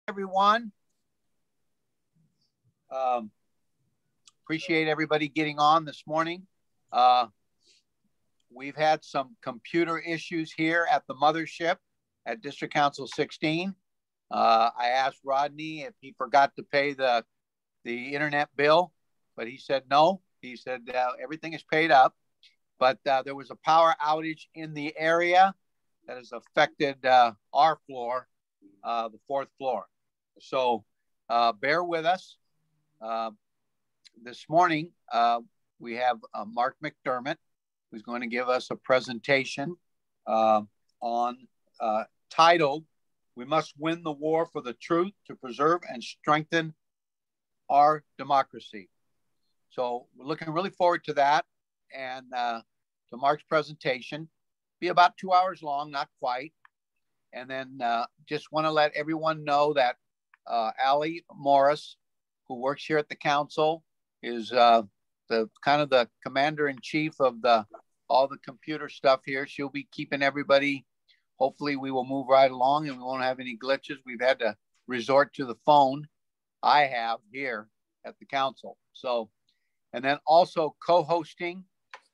everyone. Appreciate everybody getting on this morning. We've had some computer issues here at the mothership at District Council 16. I asked Rodney if he forgot to pay the internet bill, but he said no. He said everything is paid up, but there was a power outage in the area that has affected our floor, the fourth floor. So bear with us. This morning, we have Mark McDermott, who's going to give us a presentation on titled, "We Must Win the War for the Truth to Preserve and Strengthen Our Democracy." So we're looking really forward to that and to Mark's presentation. Be about 2 hours long, not quite. And then just want to let everyone know that Allie Morris, who works here at the council, is the kind of the commander-in-chief of all the computer stuff here. She'll be keeping everybody. Hopefully we will move right along and we won't have any glitches. We've had to resort to the phone I have here at the council. So, and then also co-hosting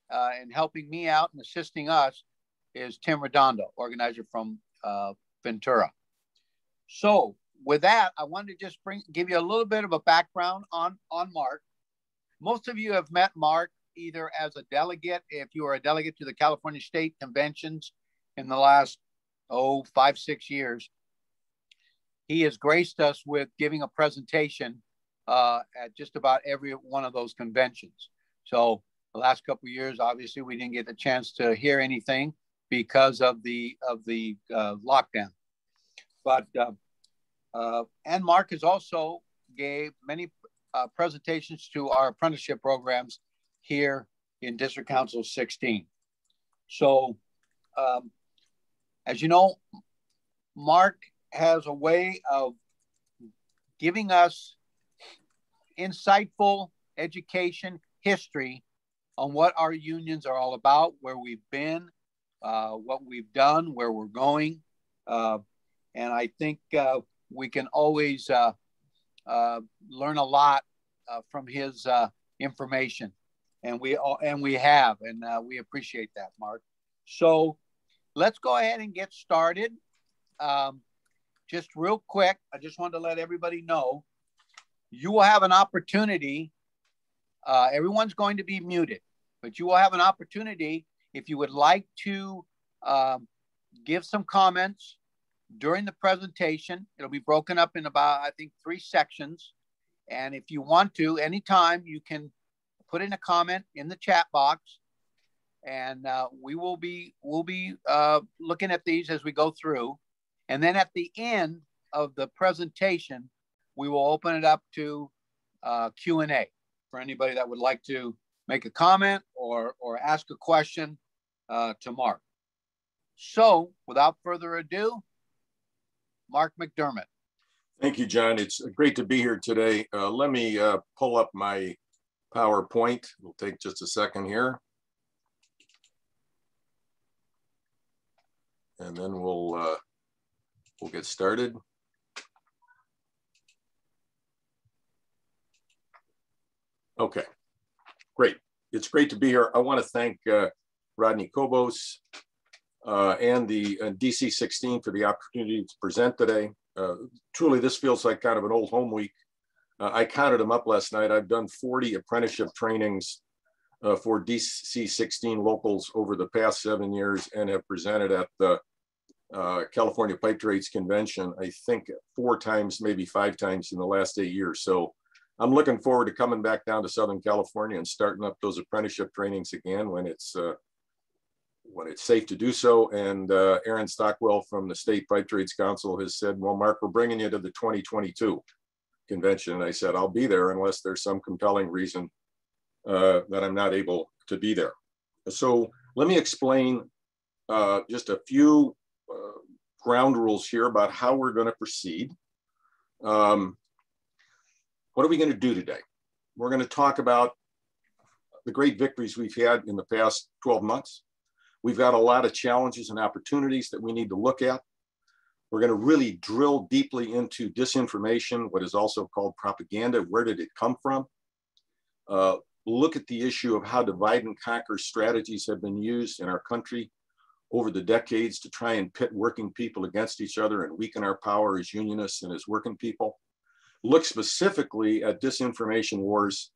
and helping me out and assisting us is Tim Redondo, organizer from Ventura. So with that, I wanted to just give you a little bit of a background on Mark. Most of you have met Mark either as a delegate, if you are a delegate to the California State Conventions in the last, 5-6 years. He has graced us with giving a presentation at just about every one of those conventions. So the last couple of years, obviously, we didn't get the chance to hear anything because of the lockdown. But and Mark has also gave many presentations to our apprenticeship programs here in District Council 16. So as you know, Mark has a way of giving us insightful education history on what our unions are all about, where we've been, what we've done, where we're going. And I think we can always learn a lot from his information. And we have, and we appreciate that, Mark. So let's go ahead and get started. Just real quick, I just wanted to let everybody know, you will have an opportunity. Everyone's going to be muted, but you will have an opportunity if you would like to give some comments during the presentation. It'll be broken up in about, I think, 3 sections. And if you want to, anytime you can put in a comment in the chat box, and we'll be looking at these as we go through. And then at the end of the presentation, we will open it up to Q&A for anybody that would like to make a comment or ask a question to Mark. So without further ado, Mark McDermott. Thank you, John. It's great to be here today. Let me pull up my PowerPoint. It'll take just a second here. And then we'll get started. Okay, great. It's great to be here. I want to thank Rodney Goebbels and the DC-16 for the opportunity to present today. Truly, this feels like kind of an old home week. I counted them up last night. I've done 40 apprenticeship trainings for DC-16 locals over the past 7 years and have presented at the California Pipe Trades Convention, I think 4 times, maybe 5 times in the last 8 years. So I'm looking forward to coming back down to Southern California and starting up those apprenticeship trainings again when it's safe to do so. And Aaron Stockwell from the State Pipe Trades Council has said, well, Mark, we're bringing you to the 2022 convention. And I said, I'll be there unless there's some compelling reason that I'm not able to be there. So let me explain just a few ground rules here about how we're going to proceed. What are we going to do today? We're going to talk about the great victories we've had in the past 12 months. We've got a lot of challenges and opportunities that we need to look at. We're going to really drill deeply into disinformation, what is also called propaganda. Where did it come from? Look at the issue of how divide and conquer strategies have been used in our country over the decades to try and pit working people against each other and weaken our power as unionists and as working people. Look specifically at disinformation wars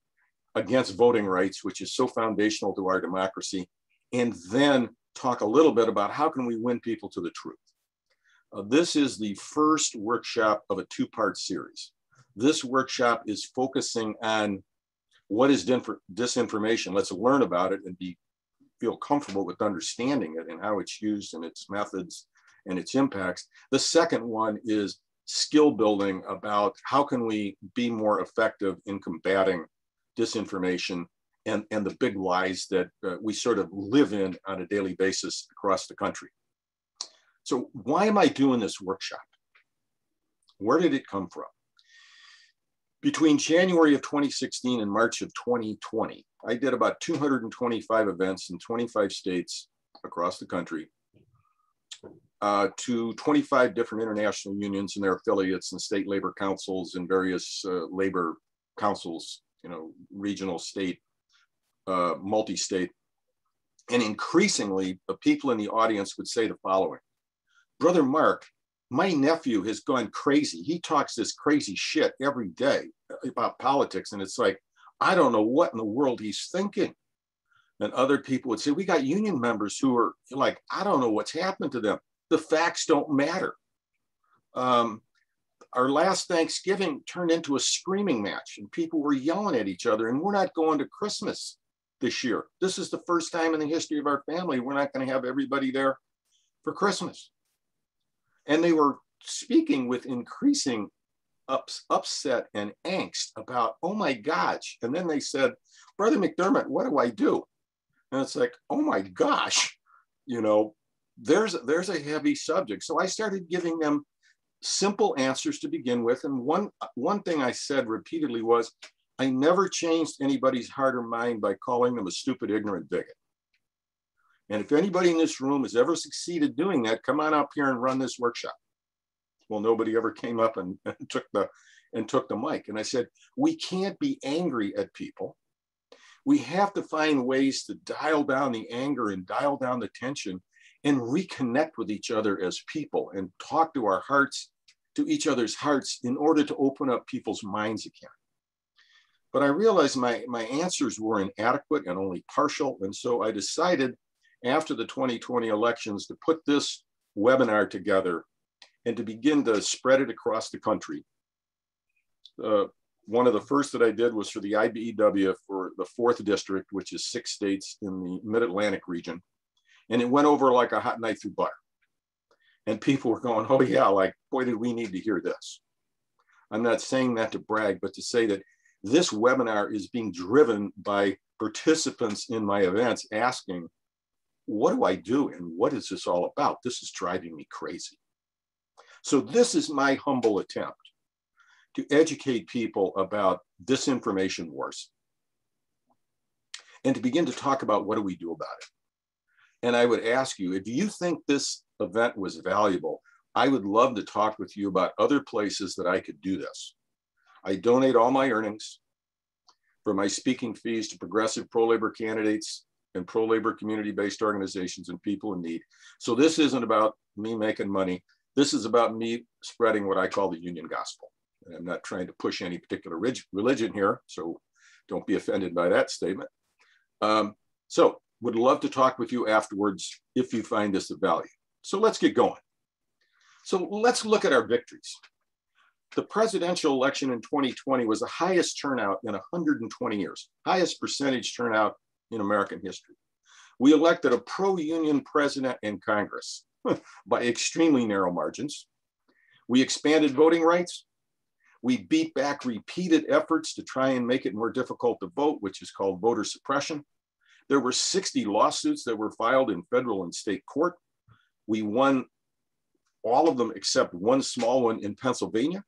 against voting rights, which is so foundational to our democracy, and then talk a little bit about how can we win people to the truth. This is the first workshop of a two-part series. This workshop is focusing on what is disinformation. Let's learn about it and feel comfortable with understanding it and how it's used and its methods and its impacts. The second one is skill building about how can we be more effective in combating disinformation and the big lies that we sort of live in on a daily basis across the country. So why am I doing this workshop? Where did it come from? Between January of 2016 and March of 2020, I did about 225 events in 25 states across the country to 25 different international unions and their affiliates and state labor councils and various labor councils, regional, state, multi-state. And increasingly, the people in the audience would say the following: Brother Mark, my nephew has gone crazy. He talks this crazy shit every day about politics. And it's like, I don't know what in the world he's thinking. And other people would say, we got union members who are like, I don't know what's happened to them. The facts don't matter. Our last Thanksgiving turned into a screaming match and people were yelling at each other, and we're not going to Christmas this year. This is the first time in the history of our family we're not going to have everybody there for Christmas. And they were speaking with increasing upset and angst about, oh my gosh. And then they said, Brother McDermott, what do I do? And it's like, oh my gosh, there's a heavy subject. So I started giving them simple answers to begin with. And one thing I said repeatedly was, I never changed anybody's heart or mind by calling them a stupid, ignorant bigot. And if anybody in this room has ever succeeded doing that, come on up here and run this workshop. Well, nobody ever came up and took the mic. And I said, we can't be angry at people. We have to find ways to dial down the anger and dial down the tension and reconnect with each other as people and talk to our hearts, to each other's hearts, in order to open up people's minds again. But I realized my answers were inadequate and only partial. And so I decided after the 2020 elections to put this webinar together and to begin to spread it across the country. One of the first that I did was for the IBEW for the 4th district, which is 6 states in the mid-Atlantic region. And it went over like a hot knife through butter. And people were going, oh yeah, like, boy, did we need to hear this. I'm not saying that to brag, but to say that this webinar is being driven by participants in my events asking, what do I do and what is this all about? This is driving me crazy. So this is my humble attempt to educate people about disinformation wars and to begin to talk about what do we do about it. And I would ask you, if you think this event was valuable, I would love to talk with you about other places that I could do this. I donate all my earnings for my speaking fees to progressive pro-labor candidates and pro-labor community-based organizations and people in need. So this isn't about me making money. This is about me spreading what I call the union gospel. And I'm not trying to push any particular religion here, so don't be offended by that statement. So would love to talk with you afterwards if you find this of value. So let's get going. So let's look at our victories. The presidential election in 2020 was the highest turnout in 120 years, highest percentage turnout in American history. We elected a pro-union president and Congress by extremely narrow margins. We expanded voting rights. We beat back repeated efforts to try and make it more difficult to vote, which is called voter suppression. There were 60 lawsuits that were filed in federal and state court. We won all of them except one small one in Pennsylvania.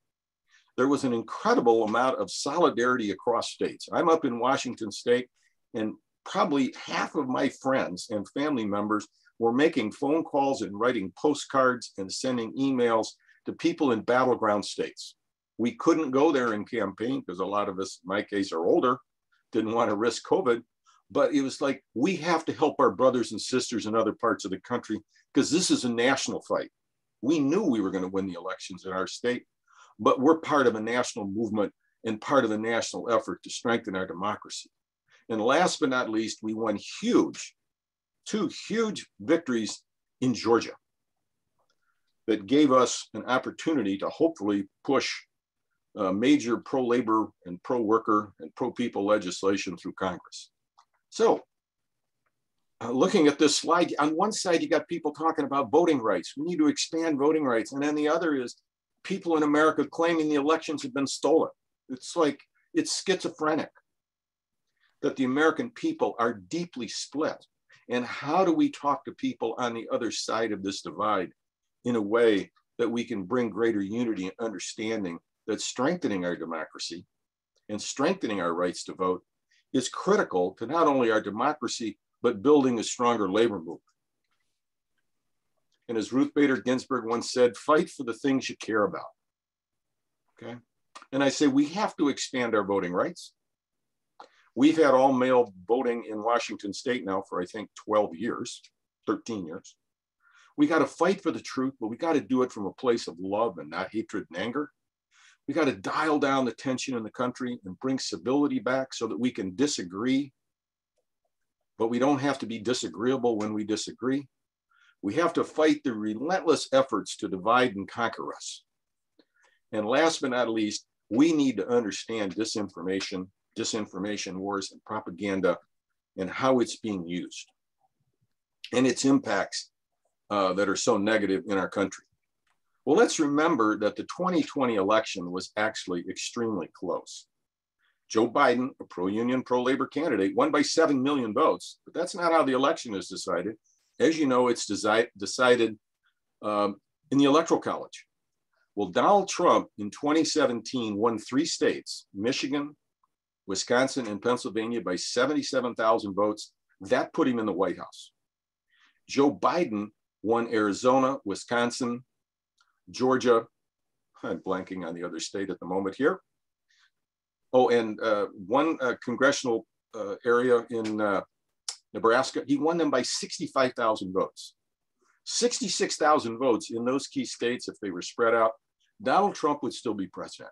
There was an incredible amount of solidarity across states. I'm up in Washington State, and probably half of my friends and family members were making phone calls and writing postcards and sending emails to people in battleground states. We couldn't go there and campaign because a lot of us, in my case, are older, didn't want to risk COVID. But it was like, we have to help our brothers and sisters in other parts of the country because this is a national fight. We knew we were going to win the elections in our state, but we're part of a national movement and part of a national effort to strengthen our democracy. And last but not least, we won two huge victories in Georgia that gave us an opportunity to hopefully push major pro-labor and pro-worker and pro-people legislation through Congress. So looking at this slide, on one side, you got people talking about voting rights. We need to expand voting rights. And then the other is people in America claiming the elections have been stolen. It's like, it's schizophrenic that the American people are deeply split. And how do we talk to people on the other side of this divide in a way that we can bring greater unity and understanding that strengthening our democracy and strengthening our rights to vote is critical to not only our democracy, but building a stronger labor movement. And as Ruth Bader Ginsburg once said, fight for the things you care about, okay? And I say, we have to expand our voting rights. We've had all male voting in Washington state now for, I think, 12 years, 13 years. We got to fight for the truth, but we got to do it from a place of love and not hatred and anger. We got to dial down the tension in the country and bring civility back so that we can disagree, but we don't have to be disagreeable when we disagree. We have to fight the relentless efforts to divide and conquer us. And last but not least, we need to understand disinformation wars and propaganda and how it's being used and its impacts that are so negative in our country. Well, let's remember that the 2020 election was actually extremely close. Joe Biden, a pro-union, pro-labor candidate, won by 7 million votes, but that's not how the election is decided. As you know, it's decided in the Electoral College. Well, Donald Trump in 2017 won 3 states, Michigan, Wisconsin, and Pennsylvania by 77,000 votes. That put him in the White House. Joe Biden won Arizona, Wisconsin, Georgia. I'm blanking on the other state at the moment here. Oh, and one congressional area in Nebraska, he won them by 65,000 votes. 66,000 votes in those key states, if they were spread out, Donald Trump would still be president.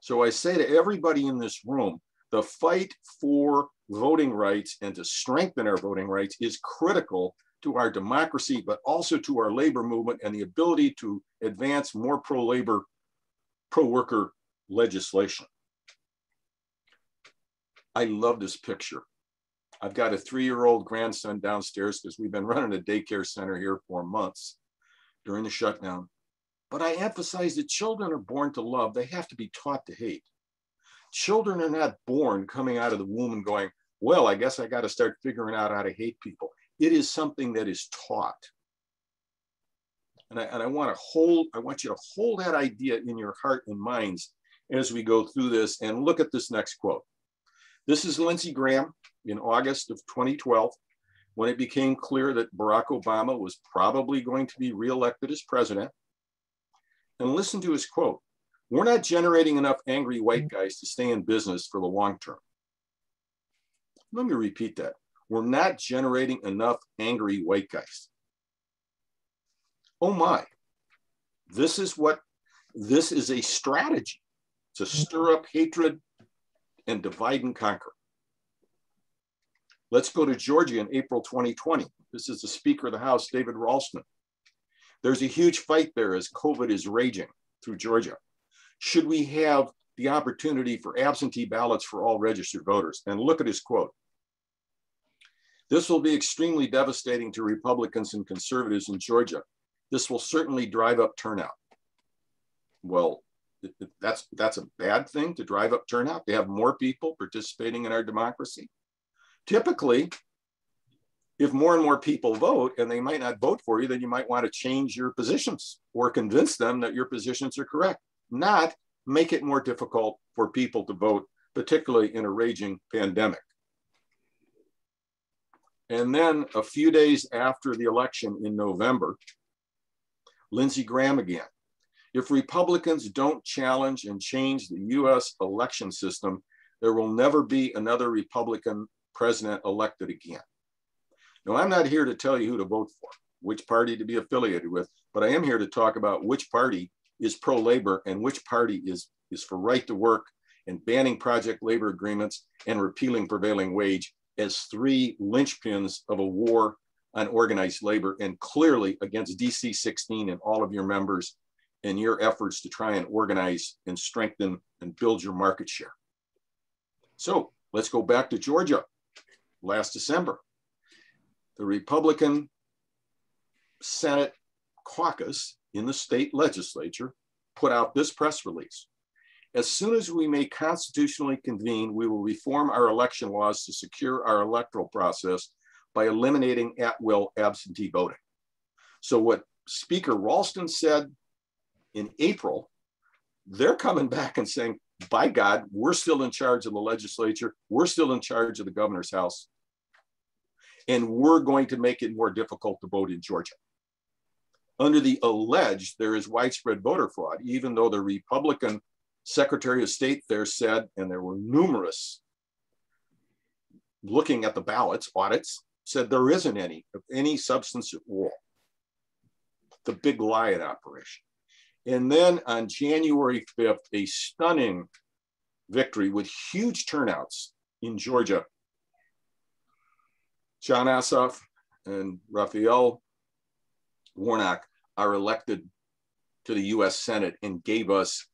So I say to everybody in this room, the fight for voting rights and to strengthen our voting rights is critical to our democracy, but also to our labor movement and the ability to advance more pro-labor, pro-worker legislation. I love this picture. I've got a 3-year-old grandson downstairs because we've been running a daycare center here for months during the shutdown. But I emphasize that children are born to love. They have to be taught to hate. Children are not born coming out of the womb and going, well, I guess I got to start figuring out how to hate people. It is something that is taught. And I want you to hold that idea in your heart and minds as we go through this and look at this next quote. This is Lindsey Graham in August of 2012, when it became clear that Barack Obama was probably going to be reelected as president. And listen to his quote. We're not generating enough angry white guys to stay in business for the long term. Let me repeat that. We're not generating enough angry white guys. Oh my, this is a strategy to stir up hatred and divide and conquer. Let's go to Georgia in April 2020. This is the Speaker of the House, David Ralston. There's a huge fight there as COVID is raging through Georgia. Should we have the opportunity for absentee ballots for all registered voters? And look at his quote. This will be extremely devastating to Republicans and conservatives in Georgia. This will certainly drive up turnout. Well, that's a bad thing to drive up turnout, to have more people participating in our democracy. Typically, if more and more people vote and they might not vote for you, then you might want to change your positions or convince them that your positions are correct, not make it more difficult for people to vote, particularly in a raging pandemic. And then a few days after the election in November, Lindsey Graham again. If Republicans don't challenge and change the US election system, there will never be another Republican president elected again. Now, I'm not here to tell you who to vote for, which party to be affiliated with, but I am here to talk about which party is pro-labor and which party is for right to work and banning project labor agreements and repealing prevailing wage as three linchpins of a war on organized labor, and clearly against DC 16 and all of your members and your efforts to try and organize and strengthen and build your market share. So let's go back to Georgia. Last December, the Republican Senate caucus in the state legislature put out this press release. As soon as we may constitutionally convene, we will reform our election laws to secure our electoral process by eliminating at-will absentee voting. So what Speaker Ralston said in April, they're coming back and saying, by God, we're still in charge of the legislature, we're still in charge of the governor's house, and we're going to make it more difficult to vote in Georgia. Under the alleged, there is widespread voter fraud, even though the Republican Secretary of State there said, and there were numerous looking at the ballots, audits, said there isn't any substance at all. The big lie operation. And then on January 5th, a stunning victory with huge turnouts in Georgia. John Ossoff and Raphael Warnock are elected to the US Senate and gave us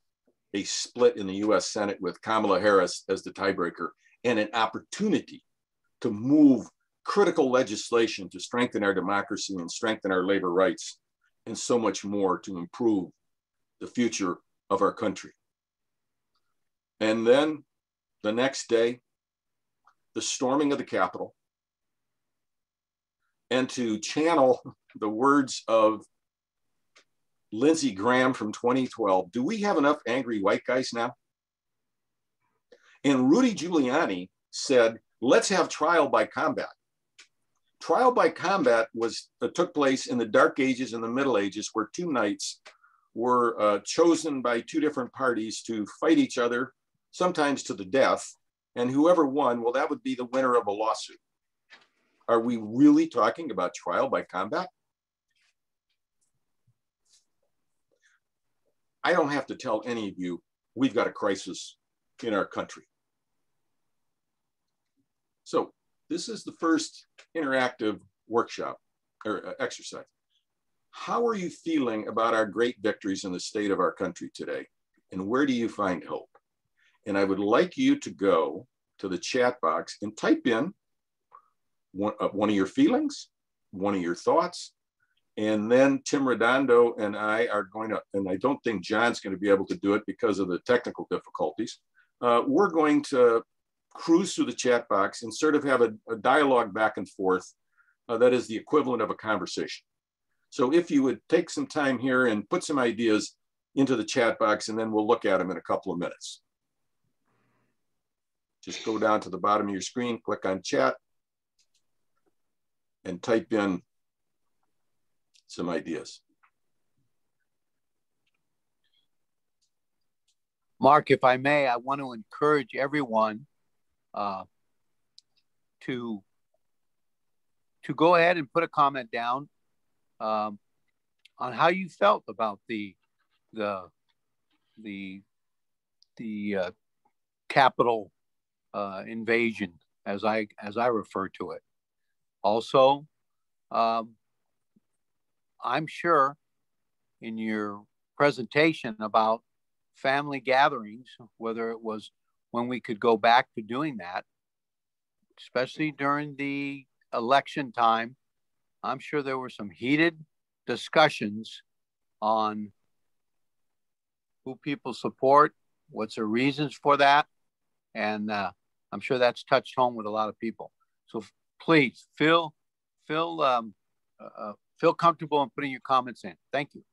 a split in the US Senate with Kamala Harris as the tiebreaker and an opportunity to move critical legislation to strengthen our democracy and strengthen our labor rights and so much more to improve the future of our country. And then the next day, the storming of the Capitol, and to channel the words of Lindsey Graham from 2012, do we have enough angry white guys now? And Rudy Giuliani said, let's have trial by combat. Trial by combat took place in the Dark Ages and the Middle Ages, where two knights were chosen by two different parties to fight each other, sometimes to the death, and whoever won, well, that would be the winner of a lawsuit. Are we really talking about trial by combat? I don't have to tell any of you, we've got a crisis in our country. So this is the first interactive workshop or exercise. How are you feeling about our great victories in the state of our country today? And where do you find hope? And I would like you to go to the chat box and type in one of your feelings, one of your thoughts, and then Tim Redondo and I are going to, and I don't think John's going to be able to do it because of the technical difficulties. We're going to cruise through the chat box and sort of have a dialogue back and forth that is the equivalent of a conversation. So if you would take some time here and put some ideas into the chat box, and then we'll look at them in a couple of minutes. Just go down to the bottom of your screen, click on chat, and type in some ideas. Mark, if I may, I want to encourage everyone to go ahead and put a comment down on how you felt about the Capitol invasion, as I refer to it. Also, I'm sure in your presentation about family gatherings, whether it was when we could go back to doing that, especially during the election time, I'm sure there were some heated discussions on who people support, what's the reasons for that, and I'm sure that's touched home with a lot of people. So please feel comfortable in putting your comments in. Thank you.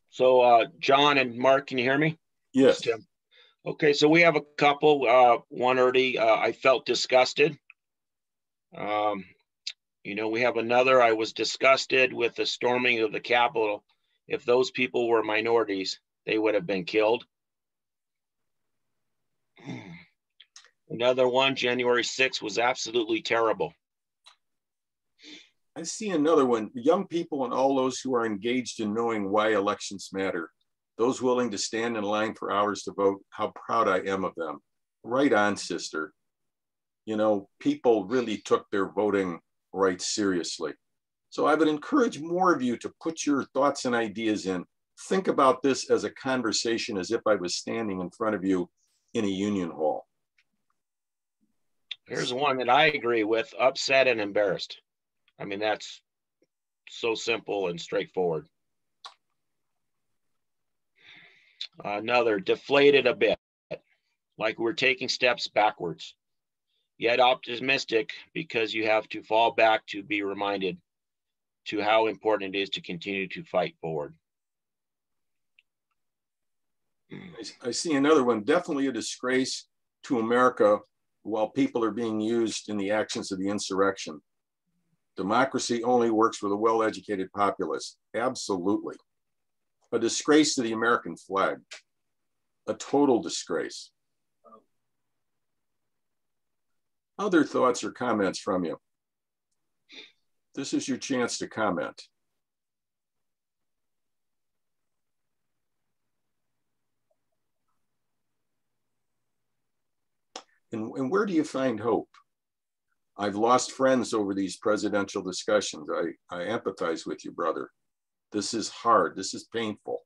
So John and Mark, can you hear me? Yes. Tim. Okay, so we have a couple. One already, I felt disgusted. You know, we have another, I was disgusted with the storming of the Capitol. If those people were minorities, they would have been killed. Another one, January 6th, was absolutely terrible. I see another one. Young people and all those who are engaged in knowing why elections matter. Those willing to stand in line for hours to vote, how proud I am of them. Right on, sister. You know, people really took their voting rights seriously. So I would encourage more of you to put your thoughts and ideas in. Think about this as a conversation as if I was standing in front of you in a union hall. Here's one that I agree with, upset and embarrassed. I mean, that's so simple and straightforward. Another, deflated a bit, like we're taking steps backwards, yet optimistic because you have to fall back to be reminded to how important it is to continue to fight forward. I see another one, definitely a disgrace to America while people are being used in the actions of the insurrection. Democracy only works with a well-educated populace. Absolutely. A disgrace to the American flag. A total disgrace. Other thoughts or comments from you? This is your chance to comment. And where do you find hope? I've lost friends over these presidential discussions. I empathize with you, brother. This is hard. This is painful.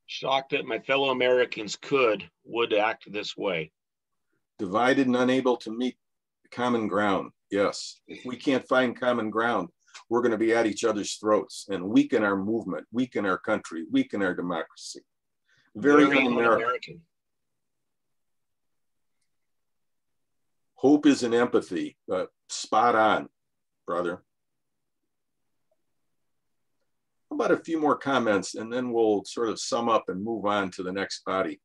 Shocked that my fellow Americans would act this way. Divided and unable to meet common ground. Yes. If we can't find common ground, we're going to be at each other's throats and weaken our movement, weaken our country, weaken our democracy. Very un-American. Hope is an empathy. Spot on, brother. How about a few more comments and then we'll sort of sum up and move on to the next body.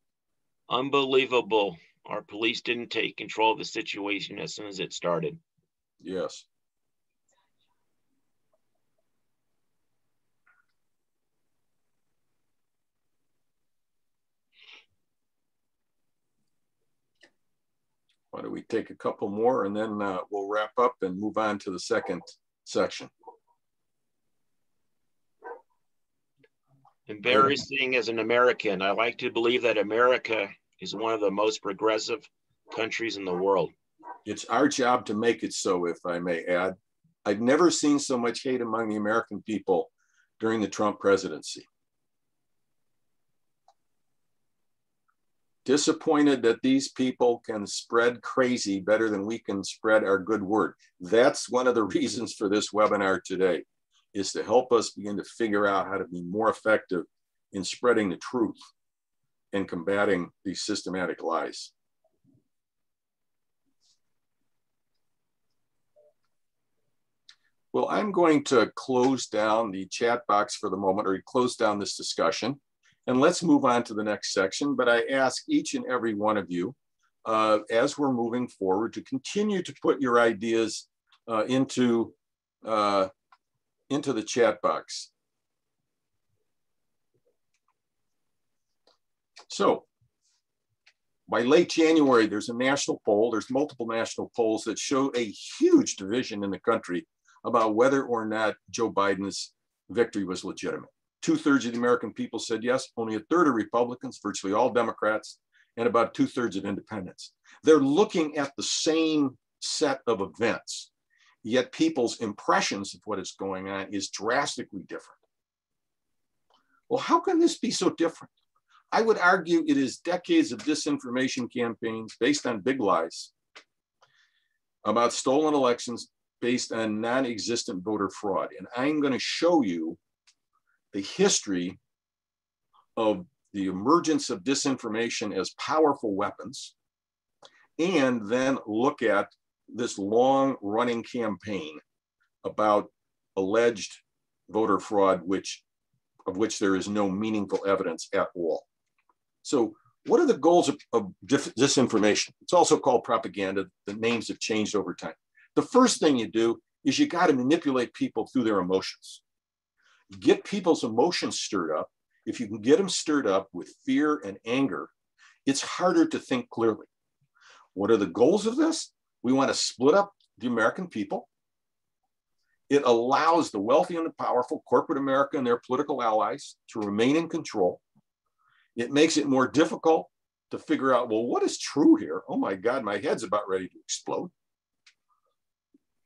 Unbelievable. Our police didn't take control of the situation as soon as it started. Yes. Why don't we take a couple more and then we'll wrap up and move on to the second section. Embarrassing as an American. I like to believe that America is one of the most progressive countries in the world. It's our job to make it so, if I may add. I've never seen so much hate among the American people during the Trump presidency. Disappointed that these people can spread crazy better than we can spread our good word. That's one of the reasons for this webinar today, is to help us begin to figure out how to be more effective in spreading the truth and combating these systematic lies. Well, I'm going to close down the chat box for the moment, or close down this discussion. And let's move on to the next section. But I ask each and every one of you, as we're moving forward, to continue to put your ideas into the chat box. So by late January, there's a national poll. There's multiple national polls that show a huge division in the country about whether or not Joe Biden's victory was legitimate. 2/3 of the American people said yes, only 1/3 of Republicans, virtually all Democrats, and about 2/3 of independents. They're looking at the same set of events, yet people's impressions of what is going on is drastically different. Well, how can this be so different? I would argue it is decades of disinformation campaigns based on big lies about stolen elections based on non-existent voter fraud. And I'm going to show you the history of the emergence of disinformation as powerful weapons, and then look at this long-running campaign about alleged voter fraud, of which there is no meaningful evidence at all. So What are the goals of disinformation? It's also called propaganda. The names have changed over time. The first thing you do is you got to manipulate people through their emotions. Get people's emotions stirred up. If you can get them stirred up with fear and anger, it's harder to think clearly. What are the goals of this? We want to split up the American people. It allows the wealthy and the powerful, corporate America and their political allies, to remain in control. It makes it more difficult to figure out, well, what is true here? Oh my God, my head's about ready to explode.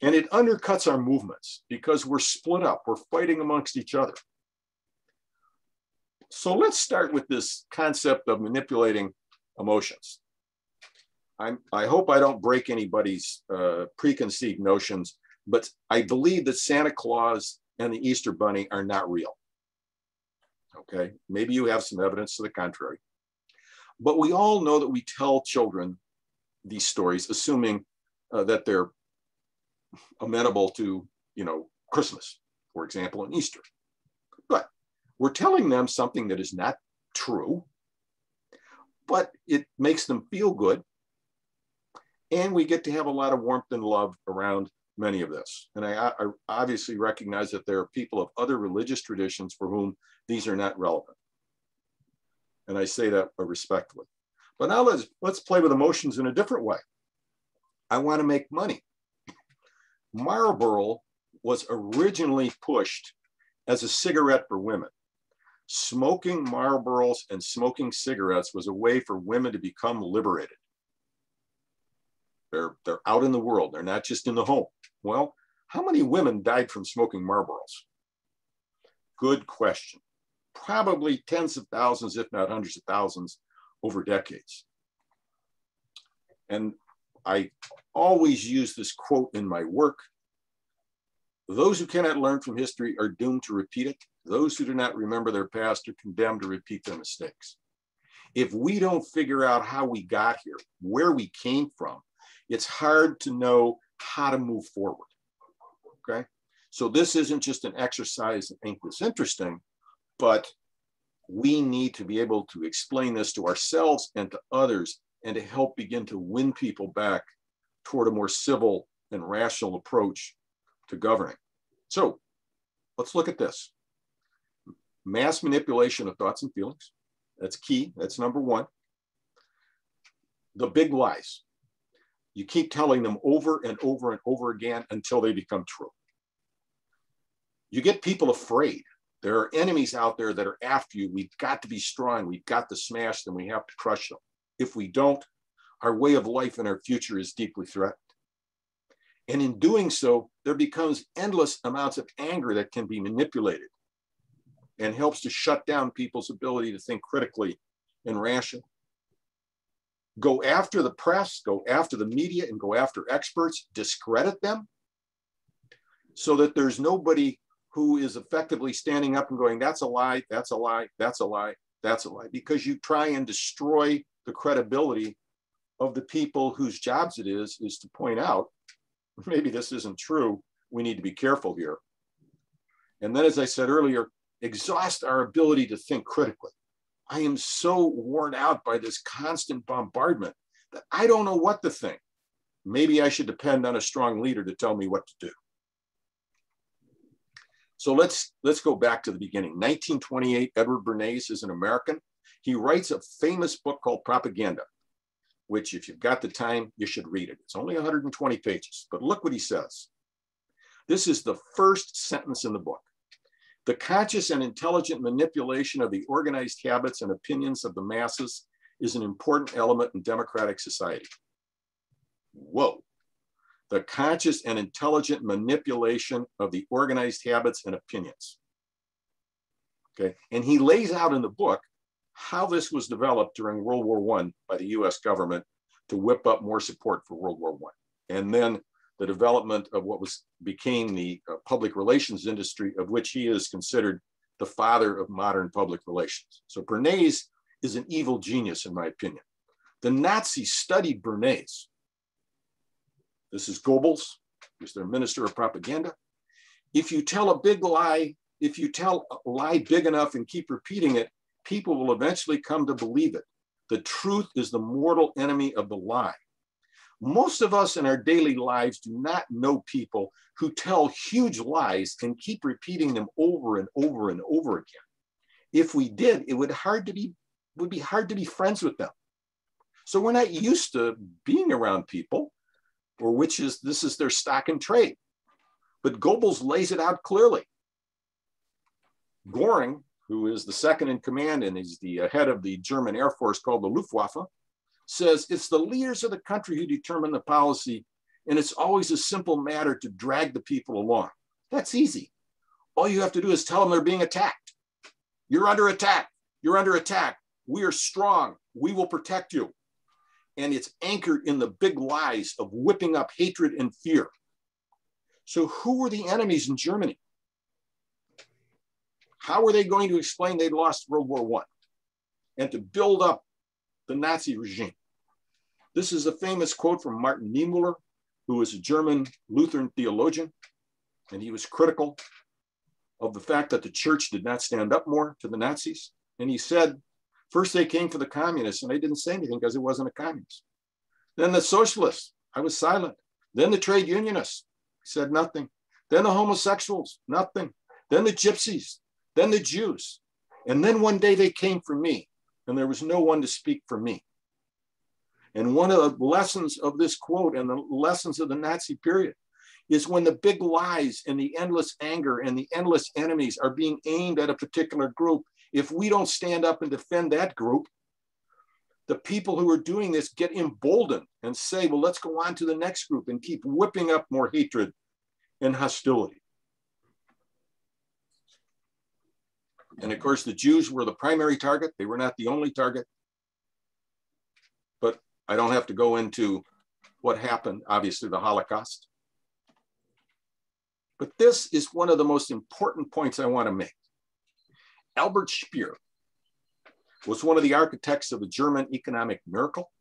And it undercuts our movements because we're split up. We're fighting amongst each other. So let's start with this concept of manipulating emotions. I hope I don't break anybody's preconceived notions, but I believe that Santa Claus and the Easter Bunny are not real. Okay, maybe you have some evidence to the contrary. But we all know that we tell children these stories, assuming that they're amenable to, Christmas, for example, and Easter. But we're telling them something that is not true, but it makes them feel good. And we get to have a lot of warmth and love around many of this. And I obviously recognize that there are people of other religious traditions for whom these are not relevant. And I say that respectfully. But now let's play with emotions in a different way. I want to make money. Marlboro was originally pushed as a cigarette for women. Smoking Marlboros and smoking cigarettes was a way for women to become liberated. They're out in the world. They're not just in the home. Well, how many women died from smoking Marlboros? Good question. Probably tens of thousands, if not hundreds of thousands, over decades. And I always use this quote in my work. Those who cannot learn from history are doomed to repeat it. Those who do not remember their past are condemned to repeat their mistakes. If we don't figure out how we got here, where we came from, it's hard to know how to move forward, okay? So this isn't just an exercise that ain't this interesting, but we need to be able to explain this to ourselves and to others and to help begin to win people back toward a more civil and rational approach to governing. So let's look at this. Mass manipulation of thoughts and feelings. That's key. That's number one. The big lies. You keep telling them over and over and over again until they become true. You get people afraid. There are enemies out there that are after you. We've got to be strong. We've got to smash them. We have to crush them. If we don't, our way of life and our future is deeply threatened. And in doing so, there becomes endless amounts of anger that can be manipulated and helps to shut down people's ability to think critically and rationally. Go after the press, go after the media, and go after experts, discredit them so that there's nobody who is effectively standing up and going, that's a lie, that's a lie, that's a lie, that's a lie, because you try and destroy the credibility of the people whose jobs it is to point out, maybe this isn't true, we need to be careful here. And then, as I said earlier, exhaust our ability to think critically. I am so worn out by this constant bombardment that I don't know what to think. Maybe I should depend on a strong leader to tell me what to do. So let's go back to the beginning. 1928, Edward Bernays is an American. He writes a famous book called Propaganda, which if you've got the time, you should read it. It's only 120 pages, but look what he says. This is the first sentence in the book. The conscious and intelligent manipulation of the organized habits and opinions of the masses is an important element in democratic society. Whoa. The conscious and intelligent manipulation of the organized habits and opinions. Okay, and he lays out in the book how this was developed during World War I by the US government to whip up more support for World War I. And then the development of what became the public relations industry, of which he is considered the father of modern public relations. So Bernays is an evil genius, in my opinion. The Nazis studied Bernays. This is Goebbels, who's their minister of propaganda. If you tell a big lie, if you tell a lie big enough and keep repeating it, people will eventually come to believe it. The truth is the mortal enemy of the lie. Most of us in our daily lives do not know people who tell huge lies and keep repeating them over and over and over again. If we did, it would be hard to be friends with them. So we're not used to being around people for which this is their stock and trade. But Goebbels lays it out clearly. Göring, who is the second in command and is the head of the German Air Force called the Luftwaffe, says it's the leaders of the country who determine the policy, and it's always a simple matter to drag the people along. That's easy. All you have to do is tell them they're being attacked. You're under attack. You're under attack. We are strong. We will protect you. And it's anchored in the big lies of whipping up hatred and fear. So who were the enemies in Germany? How were they going to explain they'd lost World War I and to build up the Nazi regime? This is a famous quote from Martin Niemöller, who was a German Lutheran theologian, and he was critical of the fact that the church did not stand up more to the Nazis. And he said, first they came for the communists and I didn't say anything because it wasn't a communist. Then the socialists, I was silent. Then the trade unionists, I said nothing. Then the homosexuals, nothing. Then the gypsies, then the Jews. And then one day they came for me and there was no one to speak for me. And one of the lessons of this quote and the lessons of the Nazi period is when the big lies and the endless anger and the endless enemies are being aimed at a particular group, if we don't stand up and defend that group, the people who are doing this get emboldened and say, well, let's go on to the next group and keep whipping up more hatred and hostility. And of course, the Jews were the primary target. They were not the only target. But I don't have to go into what happened, obviously, the Holocaust. But this is one of the most important points I want to make. Albert Speer was one of the architects of the German economic miracle.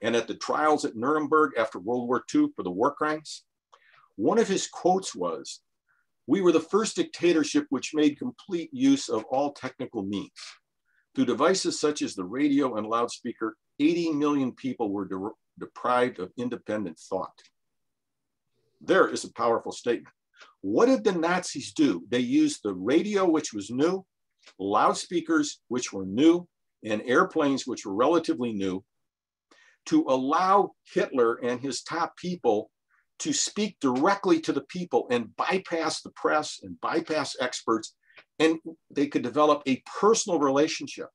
And at the trials at Nuremberg after World War II for the war crimes, one of his quotes was, "We were the first dictatorship which made complete use of all technical means. Through devices such as the radio and loudspeaker, 80 million people were deprived of independent thought." There is a powerful statement. What did the Nazis do? They used the radio, which was new, loudspeakers, which were new, and airplanes, which were relatively new, to allow Hitler and his top people to speak directly to the people and bypass the press and bypass experts, and they could develop a personal relationship.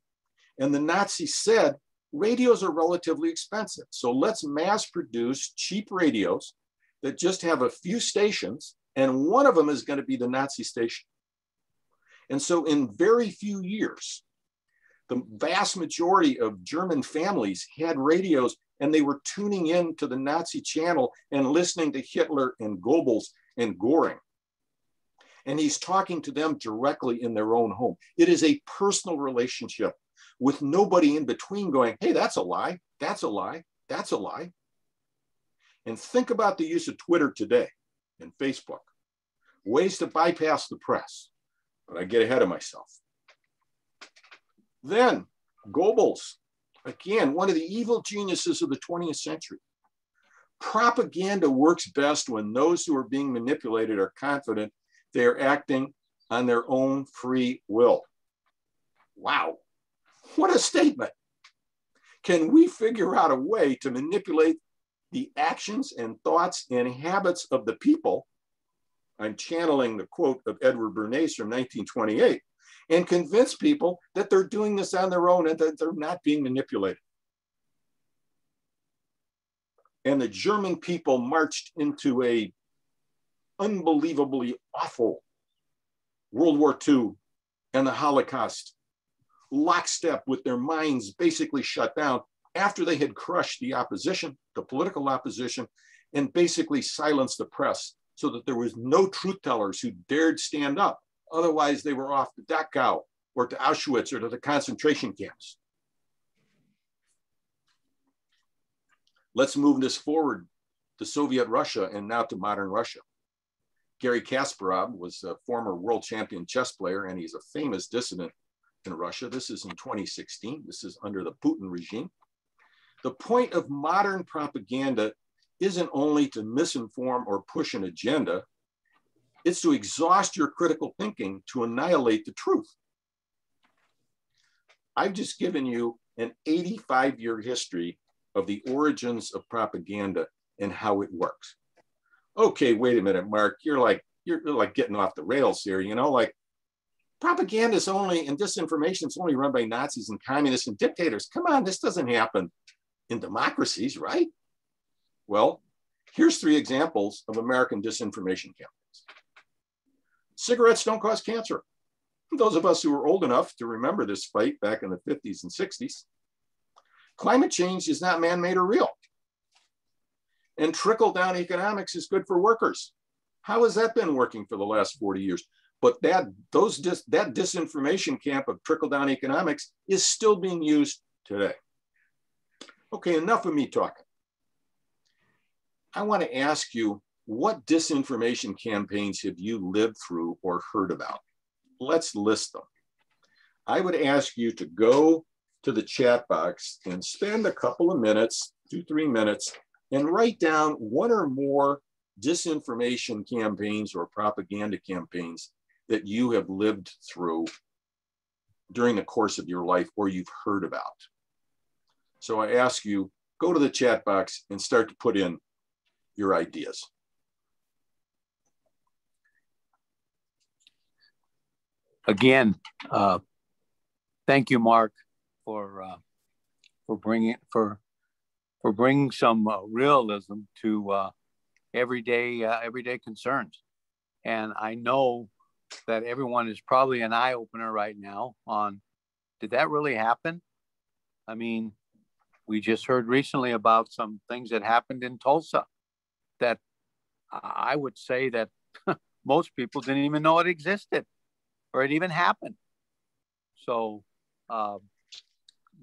And the Nazis said, radios are relatively expensive, so let's mass produce cheap radios that just have a few stations, and one of them is going to be the Nazi station. And so in very few years, the vast majority of German families had radios and they were tuning in to the Nazi channel and listening to Hitler and Goebbels and Göring. And he's talking to them directly in their own home. It is a personal relationship with nobody in between going, hey, that's a lie, that's a lie, that's a lie. And think about the use of Twitter today and Facebook, ways to bypass the press. But I get ahead of myself. Then Goebbels, again, one of the evil geniuses of the 20th century. Propaganda works best when those who are being manipulated are confident they are acting on their own free will. Wow, what a statement. Can we figure out a way to manipulate the actions and thoughts and habits of the people? I'm channeling the quote of Edward Bernays from 1928, and convince people that they're doing this on their own and that they're not being manipulated. And the German people marched into a unbelievably awful World War II and the Holocaust, lockstep with their minds basically shut down after they had crushed the opposition, the political opposition, and basically silenced the press so that there was no truth tellers who dared stand up. Otherwise, they were off to Dachau or to Auschwitz or to the concentration camps. Let's move this forward to Soviet Russia and now to modern Russia. Garry Kasparov was a former world champion chess player, and he's a famous dissident in Russia. This is in 2016. This is under the Putin regime. The point of modern propaganda isn't only to misinform or push an agenda, it's to exhaust your critical thinking to annihilate the truth. I've just given you an 85-year history of the origins of propaganda and how it works. Okay, wait a minute, Mark, you're like getting off the rails here, you know, like propaganda is only, and disinformation is only run by Nazis and communists and dictators. Come on, this doesn't happen in democracies, right? Well, here's 3 examples of American disinformation campaigns. Cigarettes don't cause cancer. Those of us who are old enough to remember this fight back in the 50s and 60s. Climate change is not man-made or real. And trickle-down economics is good for workers. How has that been working for the last 40 years? But that disinformation camp of trickle-down economics is still being used today. Okay, enough of me talking. I want to ask you, what disinformation campaigns have you lived through or heard about? Let's list them. I would ask you to go to the chat box and spend a couple of minutes, 2-3 minutes, and write down 1 or more disinformation campaigns or propaganda campaigns that you have lived through during the course of your life or you've heard about. So I ask you, go to the chat box and start to put in your ideas. Again, thank you, Mark, for bringing some realism to everyday concerns. And I know that everyone is probably an eye opener right now on, did that really happen? I mean, we just heard recently about some things that happened in Tulsa that I would say that most people didn't even know it existed or it even happened. So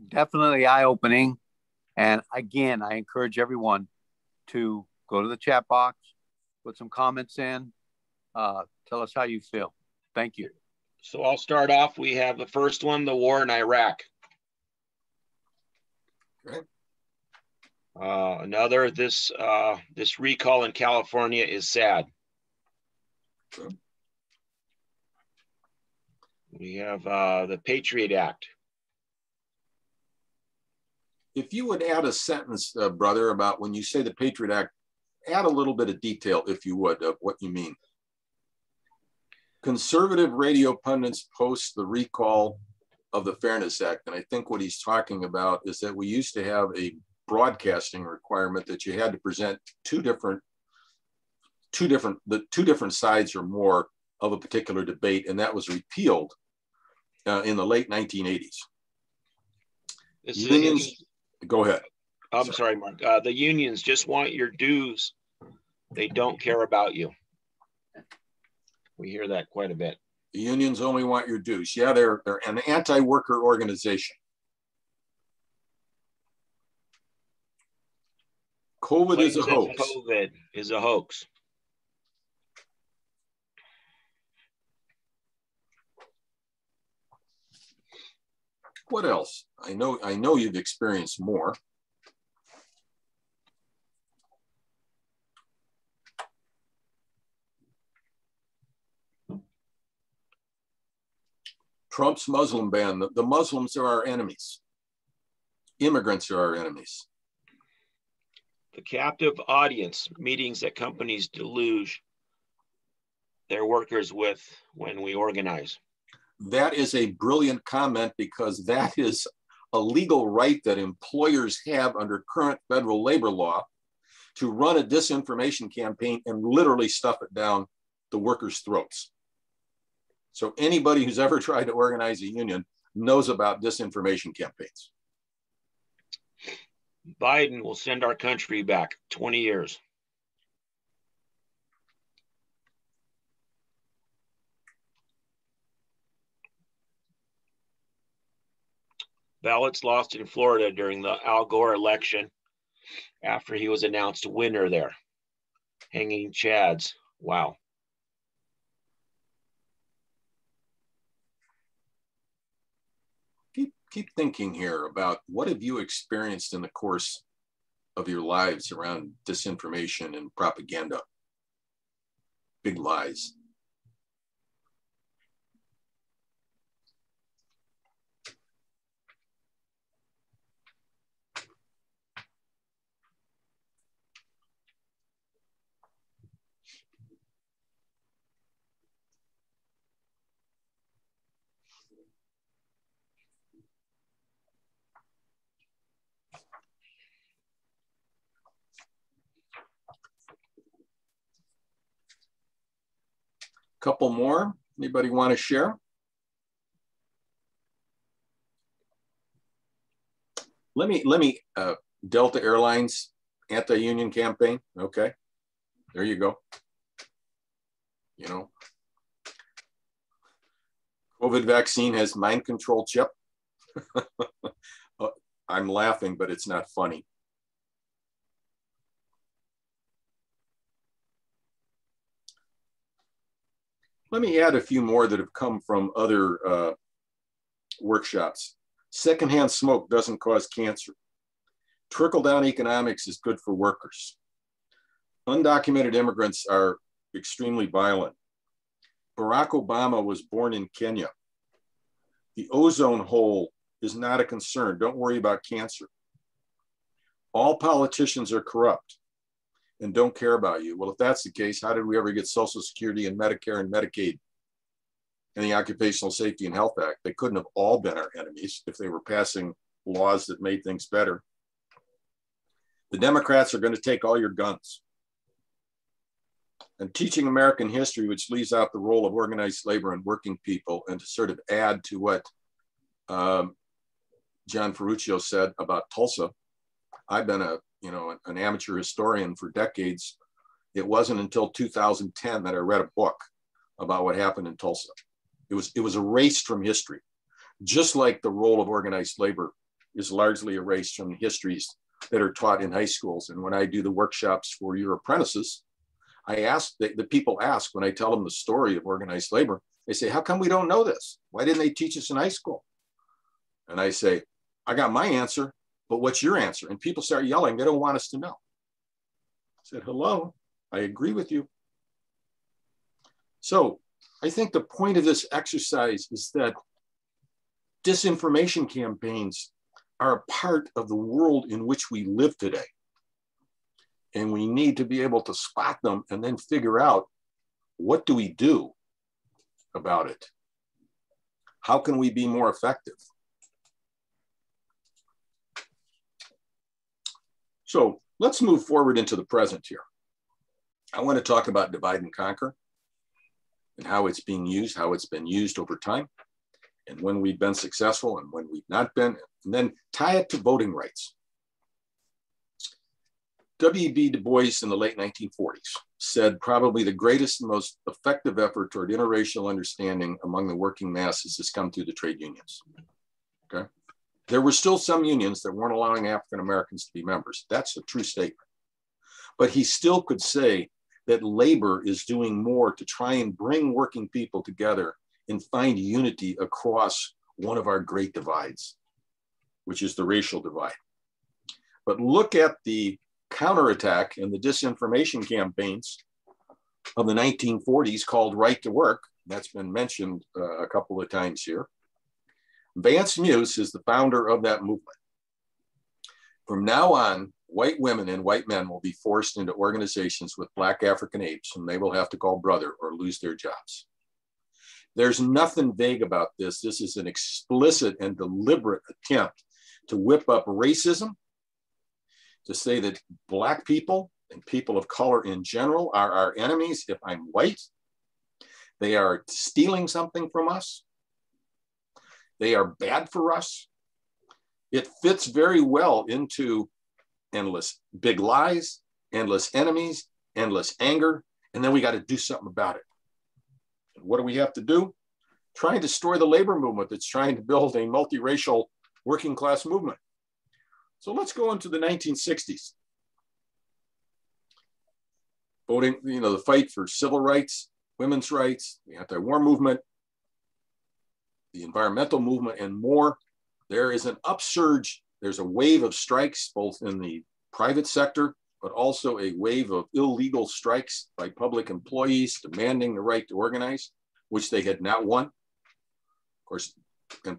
definitely eye-opening. And again, I encourage everyone to go to the chat box, put some comments in, tell us how you feel. Thank you. So I'll start off. We have the first one, the war in Iraq. Okay. Another, this recall in California is sad. Okay. We have the Patriot Act. If you would add a sentence, brother, about when you say the Patriot Act, add a little bit of detail, if you would, of what you mean. Conservative radio pundits post the recall of the Fairness Act. And I think what he's talking about is that we used to have a broadcasting requirement that you had to present two different sides or more of a particular debate, and that was repealed in the late 1980s. Unions, go ahead. I'm sorry, Mark. The unions just want your dues. They don't care about you. We hear that quite a bit. The unions only want your dues. Yeah, they're an anti-worker organization. COVID is a hoax. COVID is a hoax. What else? I know you've experienced more. Trump's Muslim ban. The Muslims are our enemies. Immigrants are our enemies. The captive audience meetings that companies deluge their workers with when we organize. That is a brilliant comment, because that is a legal right that employers have under current federal labor law to run a disinformation campaign and literally stuff it down the workers' throats. So anybody who's ever tried to organize a union knows about disinformation campaigns. Biden will send our country back 20 years. Ballots lost in Florida during the Al Gore election after he was announced winner there. Hanging chads. Wow. keep thinking here about what have you experienced in the course of your lives around disinformation and propaganda, big lies. Couple more. Anybody want to share? Let me Delta Airlines anti-union campaign. Okay, there you go. You know, COVID vaccine has mind control chip. I'm laughing, but it's not funny. Let me add a few more that have come from other workshops. Secondhand smoke doesn't cause cancer. Trickle-down economics is good for workers. Undocumented immigrants are extremely violent. Barack Obama was born in Kenya. The ozone hole is not a concern. Don't worry about cancer. All politicians are corrupt and don't care about you. Well, if that's the case, how did we ever get Social Security and Medicare and Medicaid and the Occupational Safety and Health Act? They couldn't have all been our enemies if they were passing laws that made things better. The Democrats are going to take all your guns. And teaching American history, which leaves out the role of organized labor and working people, and to sort of add to what John Ferruccio said about Tulsa. I've been an amateur historian for decades. It wasn't until 2010 that I read a book about what happened in Tulsa. It was erased from history, just like the role of organized labor is largely erased from the histories that are taught in high schools. And when I do the workshops for your apprentices, I ask, the people ask, when I tell them the story of organized labor, they say, how come we don't know this? Why didn't they teach us in high school? And I say, I got my answer, but what's your answer? And people start yelling, they don't want us to know. I said, hello, I agree with you. So I think the point of this exercise is that disinformation campaigns are a part of the world in which we live today. And we need to be able to spot them and then figure out, what do we do about it? How can we be more effective? So let's move forward into the present here. I want to talk about divide and conquer and how it's being used, how it's been used over time, and when we've been successful and when we've not been, and then tie it to voting rights. W.B. Du Bois in the late 1940s said probably the greatest and most effective effort toward interracial understanding among the working masses has come through the trade unions. Okay? There were still some unions that weren't allowing African Americans to be members. That's a true statement. But he still could say that labor is doing more to try and bring working people together and find unity across one of our great divides, which is the racial divide. But look at the counterattack and the disinformation campaigns of the 1940s called Right to Work. That's been mentioned a couple of times here. Vance Muse is the founder of that movement. From now on, white women and white men will be forced into organizations with Black African apes, and they will have to call brother or lose their jobs. There's nothing vague about this. This is an explicit and deliberate attempt to whip up racism, to say that Black people and people of color in general are our enemies if I'm white. They are stealing something from us. They are bad for us. It fits very well into endless big lies, endless enemies, endless anger, and then we got to do something about it. And what do we have to do? Try and destroy the labor movement that's trying to build a multiracial working class movement. So let's go into the 1960s. Voting, the fight for civil rights, women's rights, the anti-war movement, the environmental movement, and more. There is an upsurge. There's a wave of strikes, both in the private sector, but also a wave of illegal strikes by public employees demanding the right to organize, which they had not won. Of course, and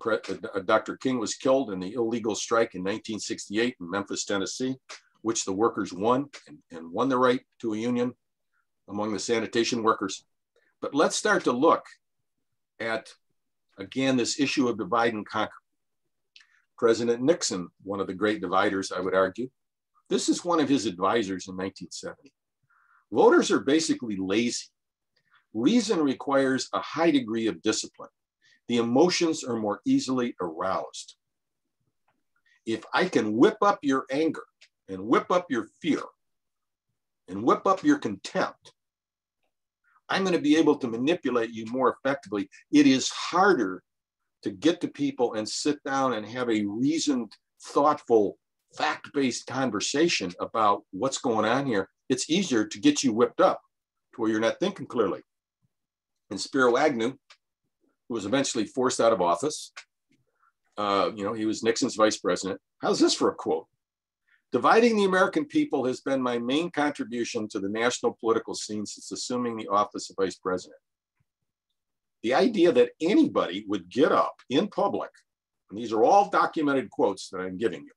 Dr. King was killed in the illegal strike in 1968 in Memphis, Tennessee, which the workers won and won the right to a union among the sanitation workers. But let's start to look at, again, this issue of divide and conquer. President Nixon, one of the great dividers, I would argue, this is one of his advisors in 1970. Voters are basically lazy. Reason requires a high degree of discipline. The emotions are more easily aroused. If I can whip up your anger and whip up your fear and whip up your contempt, I'm going to be able to manipulate you more effectively. It is harder to get to people and sit down and have a reasoned, thoughtful, fact-based conversation about what's going on here. It's easier to get you whipped up to where you're not thinking clearly. And Spiro Agnew, who was eventually forced out of office, he was Nixon's vice president. How's this for a quote? Dividing the American people has been my main contribution to the national political scene since assuming the office of vice president. The idea that anybody would get up in public, and these are all documented quotes that I'm giving you,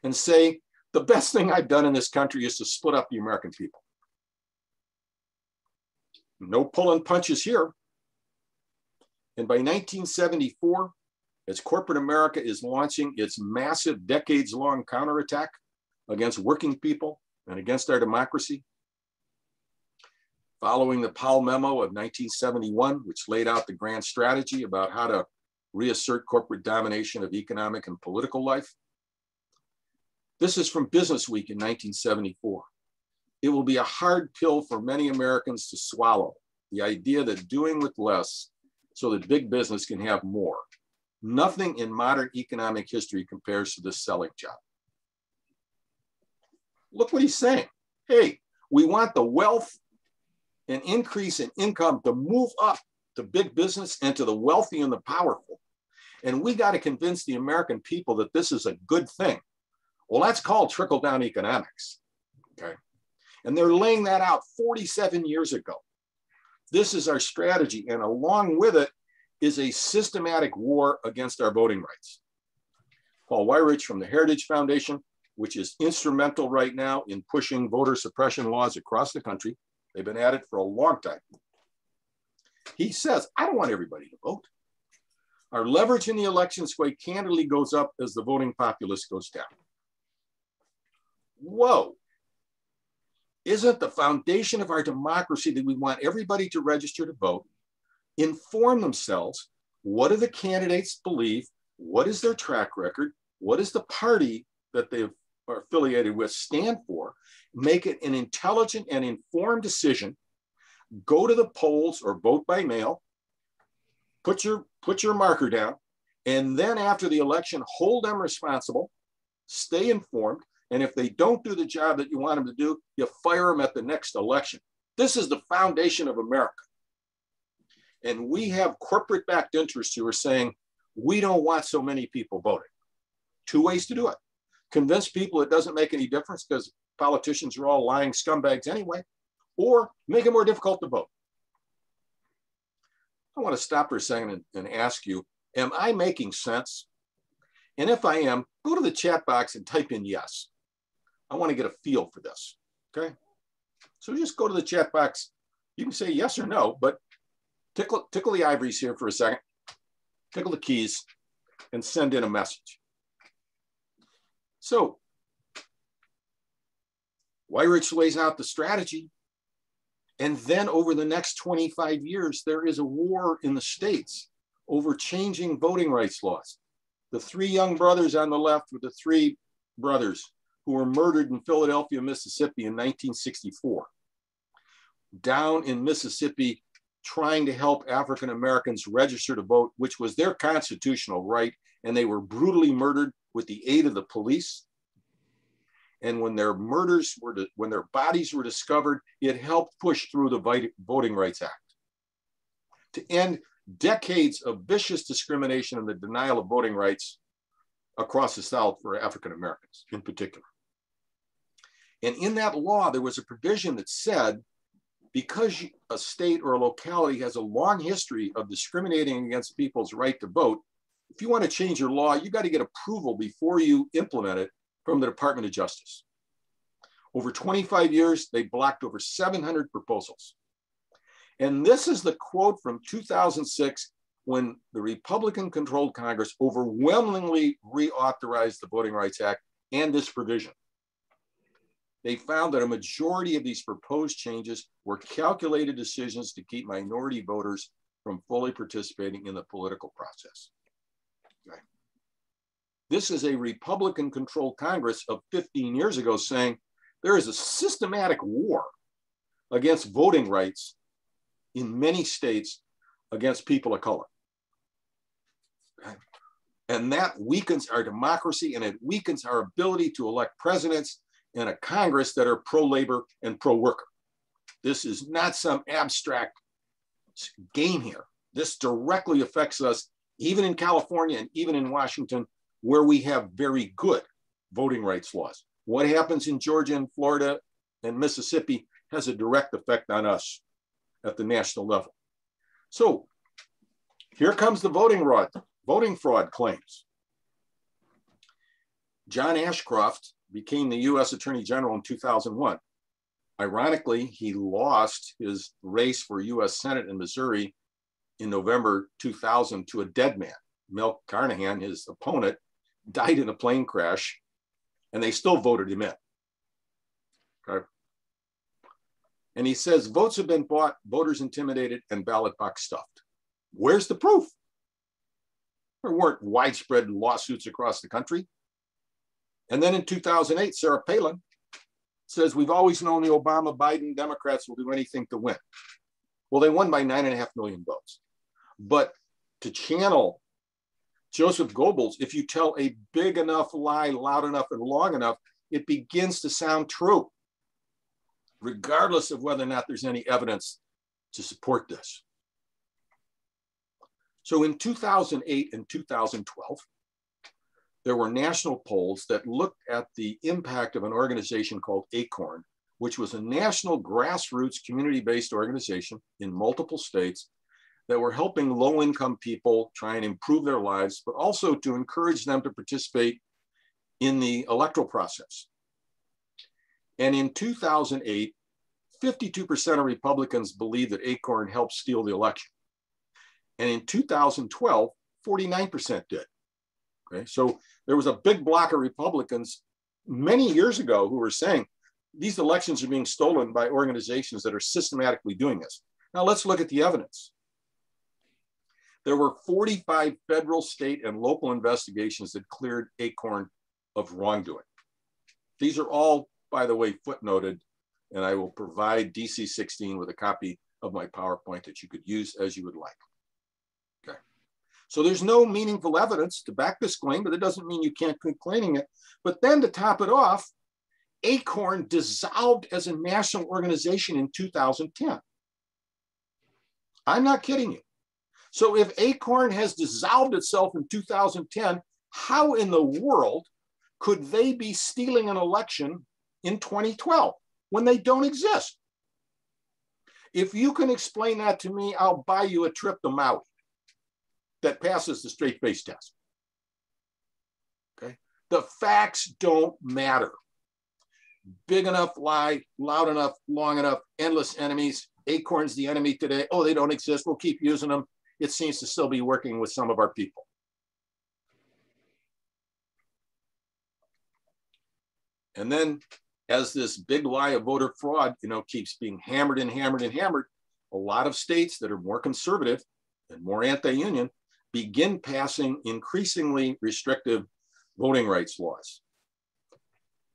and say, the best thing I've done in this country is to split up the American people. No pulling punches here. And by 1974, as corporate America is launching its massive decades-long counterattack against working people and against our democracy, following the Powell Memo of 1971, which laid out the grand strategy about how to reassert corporate domination of economic and political life. This is from Business Week in 1974. It will be a hard pill for many Americans to swallow, the idea that doing with less so that big business can have more. Nothing in modern economic history compares to this selling job. Look what he's saying. Hey, we want the wealth and increase in income to move up to big business and to the wealthy and the powerful. And we got to convince the American people that this is a good thing. Well, that's called trickle-down economics, okay? And they're laying that out 47 years ago. This is our strategy, and along with it is a systematic war against our voting rights. Paul Weyrich from the Heritage Foundation, which is instrumental right now in pushing voter suppression laws across the country. They've been at it for a long time. He says, I don't want everybody to vote. Our leverage in the elections quite candidly goes up as the voting populace goes down. Whoa. Isn't the foundation of our democracy that we want everybody to register to vote, inform themselves, what do the candidates believe, what is their track record, what is the party that they are affiliated with stand for, make it an intelligent and informed decision, go to the polls or vote by mail, put your marker down, and then after the election, hold them responsible, stay informed, and if they don't do the job that you want them to do, you fire them at the next election. This is the foundation of America. And we have corporate-backed interests who are saying, we don't want so many people voting. Two ways to do it. Convince people it doesn't make any difference because politicians are all lying scumbags anyway, or make it more difficult to vote. I want to stop for a second and ask you, am I making sense? And if I am, go to the chat box and type in yes. I want to get a feel for this, okay? So just go to the chat box. You can say yes or no, but tickle the ivories here for a second, tickle the keys, and send in a message. So Weyrich lays out the strategy, and then over the next 25 years, there is a war in the states over changing voting rights laws. The three young brothers on the left were the three brothers who were murdered in Philadelphia, Mississippi in 1964. Down in Mississippi, trying to help African Americans register to vote, which was their constitutional right, and they were brutally murdered with the aid of the police. And when their when their bodies were discovered, it helped push through the Voting Rights Act to end decades of vicious discrimination and the denial of voting rights across the South for African Americans in particular. And in that law, there was a provision that said, because a state or a locality has a long history of discriminating against people's right to vote, if you want to change your law, you got to get approval before you implement it from the Department of Justice. Over 25 years, they blocked over 700 proposals. And this is the quote from 2006, when the Republican-controlled Congress overwhelmingly reauthorized the Voting Rights Act and this provision. They found that a majority of these proposed changes were calculated decisions to keep minority voters from fully participating in the political process. Okay. This is a Republican-controlled Congress of 15 years ago saying there is a systematic war against voting rights in many states against people of color. Okay. And that weakens our democracy, and it weakens our ability to elect presidents and a Congress that are pro-labor and pro-worker. This is not some abstract game here. This directly affects us, even in California and even in Washington, where we have very good voting rights laws. What happens in Georgia and Florida and Mississippi has a direct effect on us at the national level. So here comes the voting fraud claims. John Ashcroft became the US Attorney General in 2001. Ironically, he lost his race for US Senate in Missouri in November 2000 to a dead man. Mel Carnahan, his opponent, died in a plane crash, and they still voted him in. Okay. And he says votes have been bought, voters intimidated, and ballot box stuffed. Where's the proof? There weren't widespread lawsuits across the country. And then in 2008, Sarah Palin says, we've always known the Obama, Biden, Democrats will do anything to win. Well, they won by 9.5 million votes. But to channel Joseph Goebbels, if you tell a big enough lie, loud enough and long enough, it begins to sound true, regardless of whether or not there's any evidence to support this. So in 2008 and 2012, there were national polls that looked at the impact of an organization called ACORN, which was a national grassroots community-based organization in multiple states that were helping low-income people try and improve their lives, but also to encourage them to participate in the electoral process. And in 2008, 52% of Republicans believed that ACORN helped steal the election. And in 2012, 49% did. Okay, so there was a big block of Republicans many years ago who were saying these elections are being stolen by organizations that are systematically doing this. Now let's look at the evidence. There were 45 federal, state, and local investigations that cleared ACORN of wrongdoing. These are all, by the way, footnoted, and I will provide DC-16 with a copy of my PowerPoint that you could use as you would like. Okay. So there's no meaningful evidence to back this claim, but it doesn't mean you can't keep claiming it. But then to top it off, ACORN dissolved as a national organization in 2010. I'm not kidding you. So if ACORN has dissolved itself in 2010, how in the world could they be stealing an election in 2012 when they don't exist? If you can explain that to me, I'll buy you a trip to Maui that passes the straight face test. Okay? The facts don't matter. Big enough lie, loud enough, long enough, endless enemies. ACORN's the enemy today. Oh, they don't exist. We'll keep using them. It seems to still be working with some of our people. And then as this big lie of voter fraud, keeps being hammered and hammered and hammered, a lot of states that are more conservative and more anti-union begin passing increasingly restrictive voting rights laws.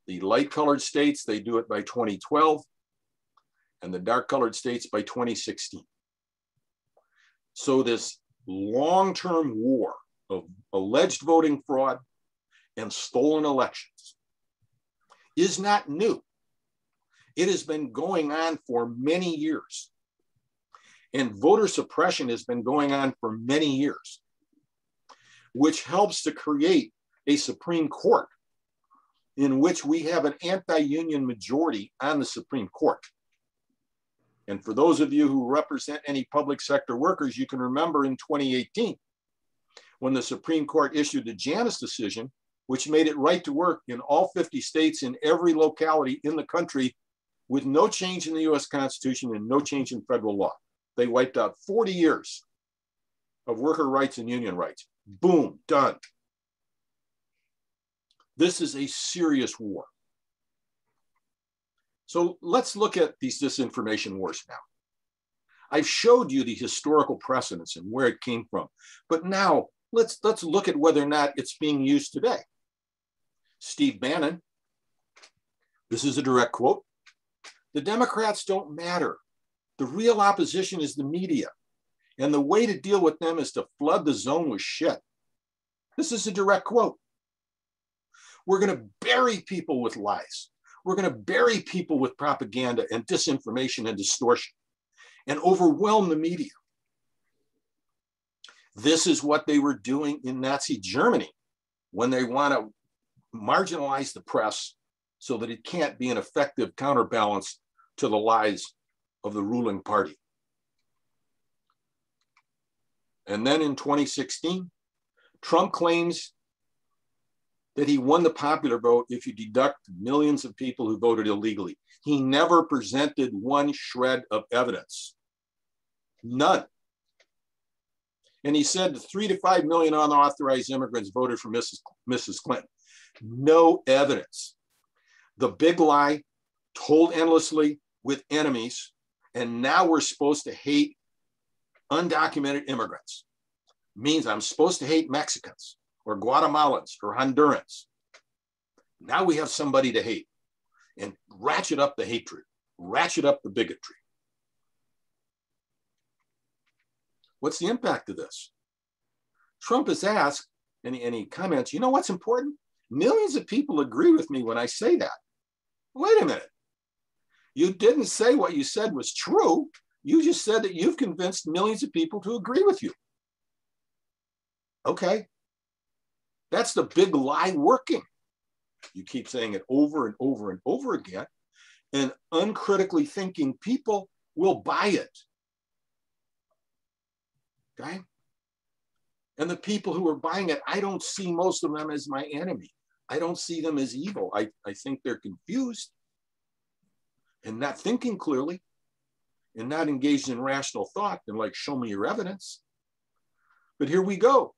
The light-colored states, they do it by 2012, and the dark-colored states by 2016. So this long-term war of alleged voting fraud and stolen elections is not new. It has been going on for many years. And voter suppression has been going on for many years, which helps to create a Supreme Court in which we have an anti-union majority on the Supreme Court. And for those of you who represent any public sector workers, you can remember in 2018, when the Supreme Court issued the Janus decision, which made it right to work in all 50 states in every locality in the country with no change in the US Constitution and no change in federal law. They wiped out 40 years of worker rights and union rights. Boom, done. This is a serious war. So let's look at these disinformation wars now. I've showed you the historical precedents and where it came from, but now let's look at whether or not it's being used today. Steve Bannon, this is a direct quote, "The Democrats don't matter. The real opposition is the media, and the way to deal with them is to flood the zone with shit." This is a direct quote. We're going to bury people with lies. We're going to bury people with propaganda and disinformation and distortion and overwhelm the media. This is what they were doing in Nazi Germany when they want to marginalize the press so that it can't be an effective counterbalance to the lies of the ruling party. And then in 2016, Trump claims that he won the popular vote if you deduct millions of people who voted illegally. He never presented one shred of evidence. None. And he said the 3 to 5 million unauthorized immigrants voted for Mrs. Clinton. No evidence. The big lie, told endlessly with enemies, and now we're supposed to hate undocumented immigrants. Means I'm supposed to hate Mexicans or Guatemalans or Hondurans. Now we have somebody to hate and ratchet up the hatred, ratchet up the bigotry. What's the impact of this? Trump is asked, and he comments, you know what's important? Millions of people agree with me when I say that. Wait a minute. You didn't say what you said was true. You just said that you've convinced millions of people to agree with you. Okay. That's the big lie working. You keep saying it over and over and over again, and uncritically thinking people will buy it. Okay? And the people who are buying it, I don't see most of them as my enemy. I don't see them as evil. I think they're confused and not thinking clearly and not engaged in rational thought and like, show me your evidence. But here we go.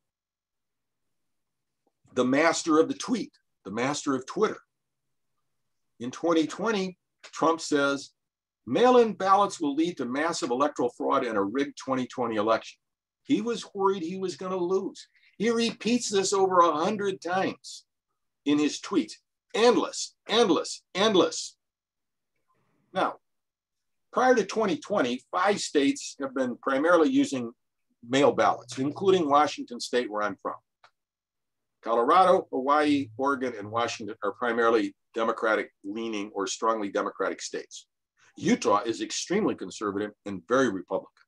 The master of the tweet, the master of Twitter. In 2020, Trump says, mail-in ballots will lead to massive electoral fraud in a rigged 2020 election. He was worried he was going to lose. He repeats this over 100 times in his tweets. Endless, endless, endless. Now, prior to 2020, 5 states have been primarily using mail ballots, including Washington State, where I'm from. Colorado, Hawaii, Oregon, and Washington are primarily Democratic leaning or strongly Democratic states. Utah is extremely conservative and very Republican.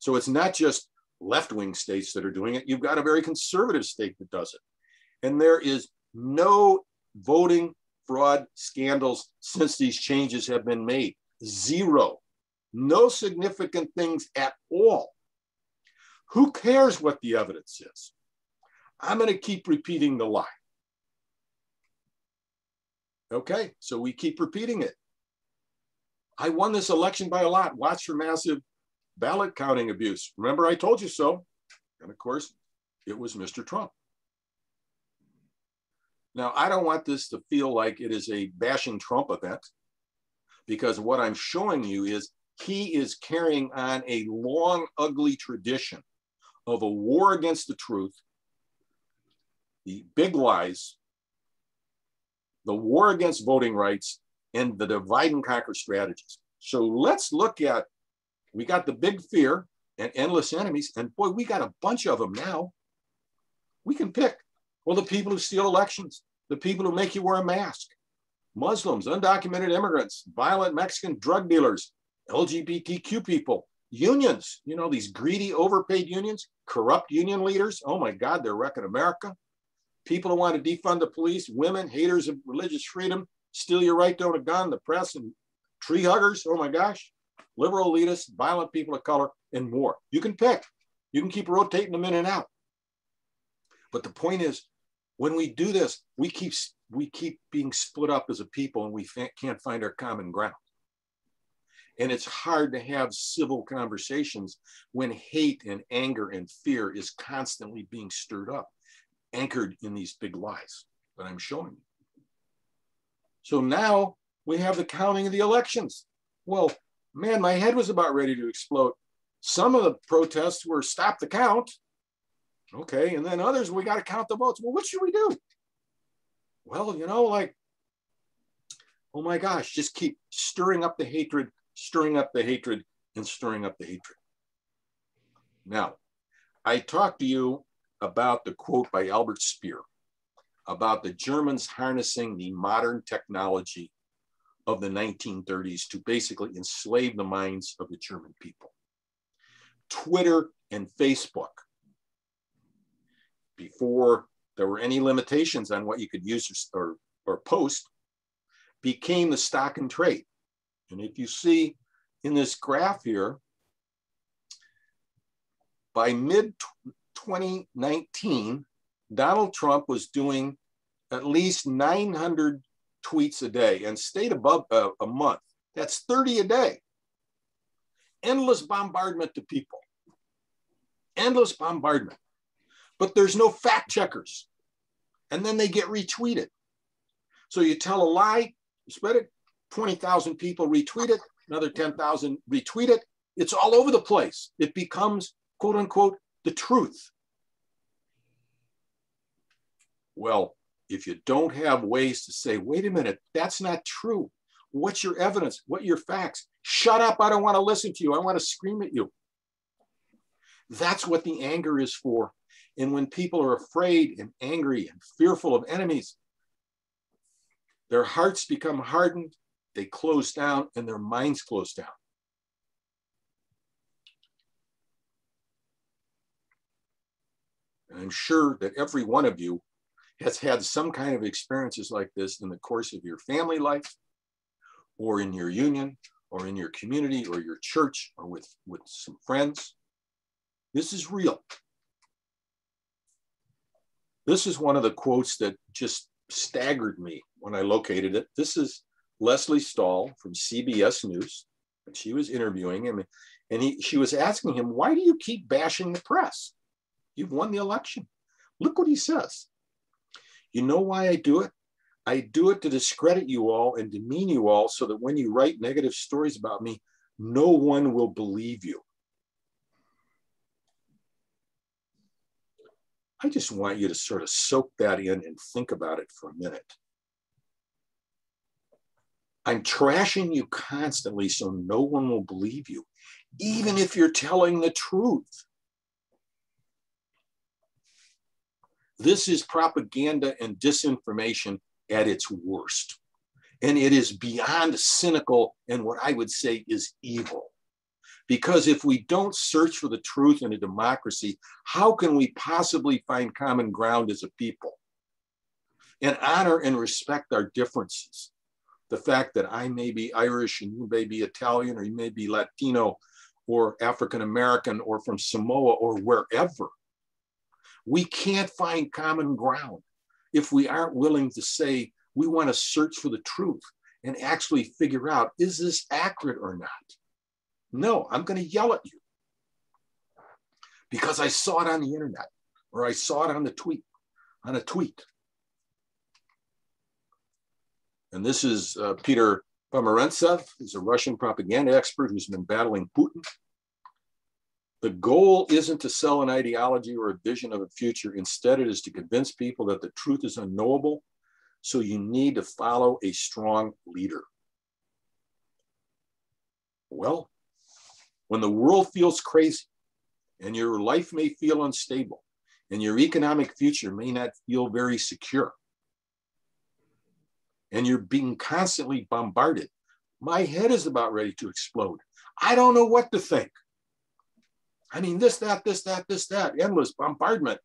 So it's not just left-wing states that are doing it. You've got a very conservative state that does it. And there is no voting fraud scandals since these changes have been made. Zero. No significant things at all. Who cares what the evidence is? I'm going to keep repeating the lie. Okay, so we keep repeating it. I won this election by a lot. Watch for massive ballot counting abuse. Remember, I told you so. And of course, it was Mr. Trump. Now, I don't want this to feel like it is a bashing Trump event, because what I'm showing you is he is carrying on a long, ugly tradition of a war against the truth, the big lies, the war against voting rights, and the divide and conquer strategies. So let's look at, we got the big fear and endless enemies, and boy, we got a bunch of them now. We can pick. Well, the people who steal elections, the people who make you wear a mask, Muslims, undocumented immigrants, violent Mexican drug dealers, LGBTQ people, Unions, you know, these greedy, overpaid unions, corrupt union leaders. Oh my God, they're wrecking America. People who want to defund the police, women, haters of religious freedom, steal your right to own a gun, the press, and tree huggers. Oh my gosh. Liberal elitists, violent people of color, and more. You can pick. You can keep rotating them in and out. But the point is, when we do this, we keep being split up as a people, and we can't find our common ground. And it's hard to have civil conversations when hate and anger and fear is constantly being stirred up, anchored in these big lies that I'm showing you. So now we have the counting of the elections. Well, man, my head was about ready to explode. Some of the protests were stop the count. Okay, and then others, we got to count the votes. Well, what should we do? Well, you know, like, oh my gosh, just keep stirring up the hatred, stirring up the hatred, and stirring up the hatred. Now, I talked to you about the quote by Albert Speer about the Germans harnessing the modern technology of the 1930s to basically enslave the minds of the German people. Twitter and Facebook, before there were any limitations on what you could use or post, became the stock and trade. And if you see in this graph here, by mid-2019, Donald Trump was doing at least 900 tweets a day and stayed above a month. That's 30 a day. Endless bombardment to people. Endless bombardment. But there's no fact checkers. And then they get retweeted. So you tell a lie, you spread it, 20,000 people retweet it, another 10,000 retweet it. It's all over the place. It becomes, quote unquote, the truth. Well, if you don't have ways to say, wait a minute, that's not true. What's your evidence? What are your facts? Shut up, I don't want to listen to you. I want to scream at you. That's what the anger is for. And when people are afraid and angry and fearful of enemies, their hearts become hardened, they close down, and their minds close down. And I'm sure that every one of you has had some kind of experiences like this in the course of your family life, or in your union, or in your community, or your church, or with some friends. This is real. This is one of the quotes that just staggered me when I located it. This is Leslie Stahl from CBS News. And she was interviewing him, and she was asking him, why do you keep bashing the press? You've won the election. Look what he says. You know why I do it? I do it to discredit you all and demean you all so that when you write negative stories about me, no one will believe you. I just want you to sort of soak that in and think about it for a minute. I'm trashing you constantly so no one will believe you, even if you're telling the truth. This is propaganda and disinformation at its worst. And it is beyond cynical and what I would say is evil. Because if we don't search for the truth in a democracy, how can we possibly find common ground as a people? And honor and respect our differences. The fact that I may be Irish and you may be Italian, or you may be Latino or African American or from Samoa or wherever. We can't find common ground if we aren't willing to say we want to search for the truth and actually figure out, is this accurate or not? No, I'm going to yell at you because I saw it on the internet, or I saw it on a tweet. And this is Peter Pomerantsev. He's a Russian propaganda expert who's been battling Putin. The goal isn't to sell an ideology or a vision of a future. Instead, it is to convince people that the truth is unknowable. So you need to follow a strong leader. Well, when the world feels crazy and your life may feel unstable and your economic future may not feel very secure and you're being constantly bombarded, my head is about ready to explode. I don't know what to think. I mean, this, that, endless bombardment.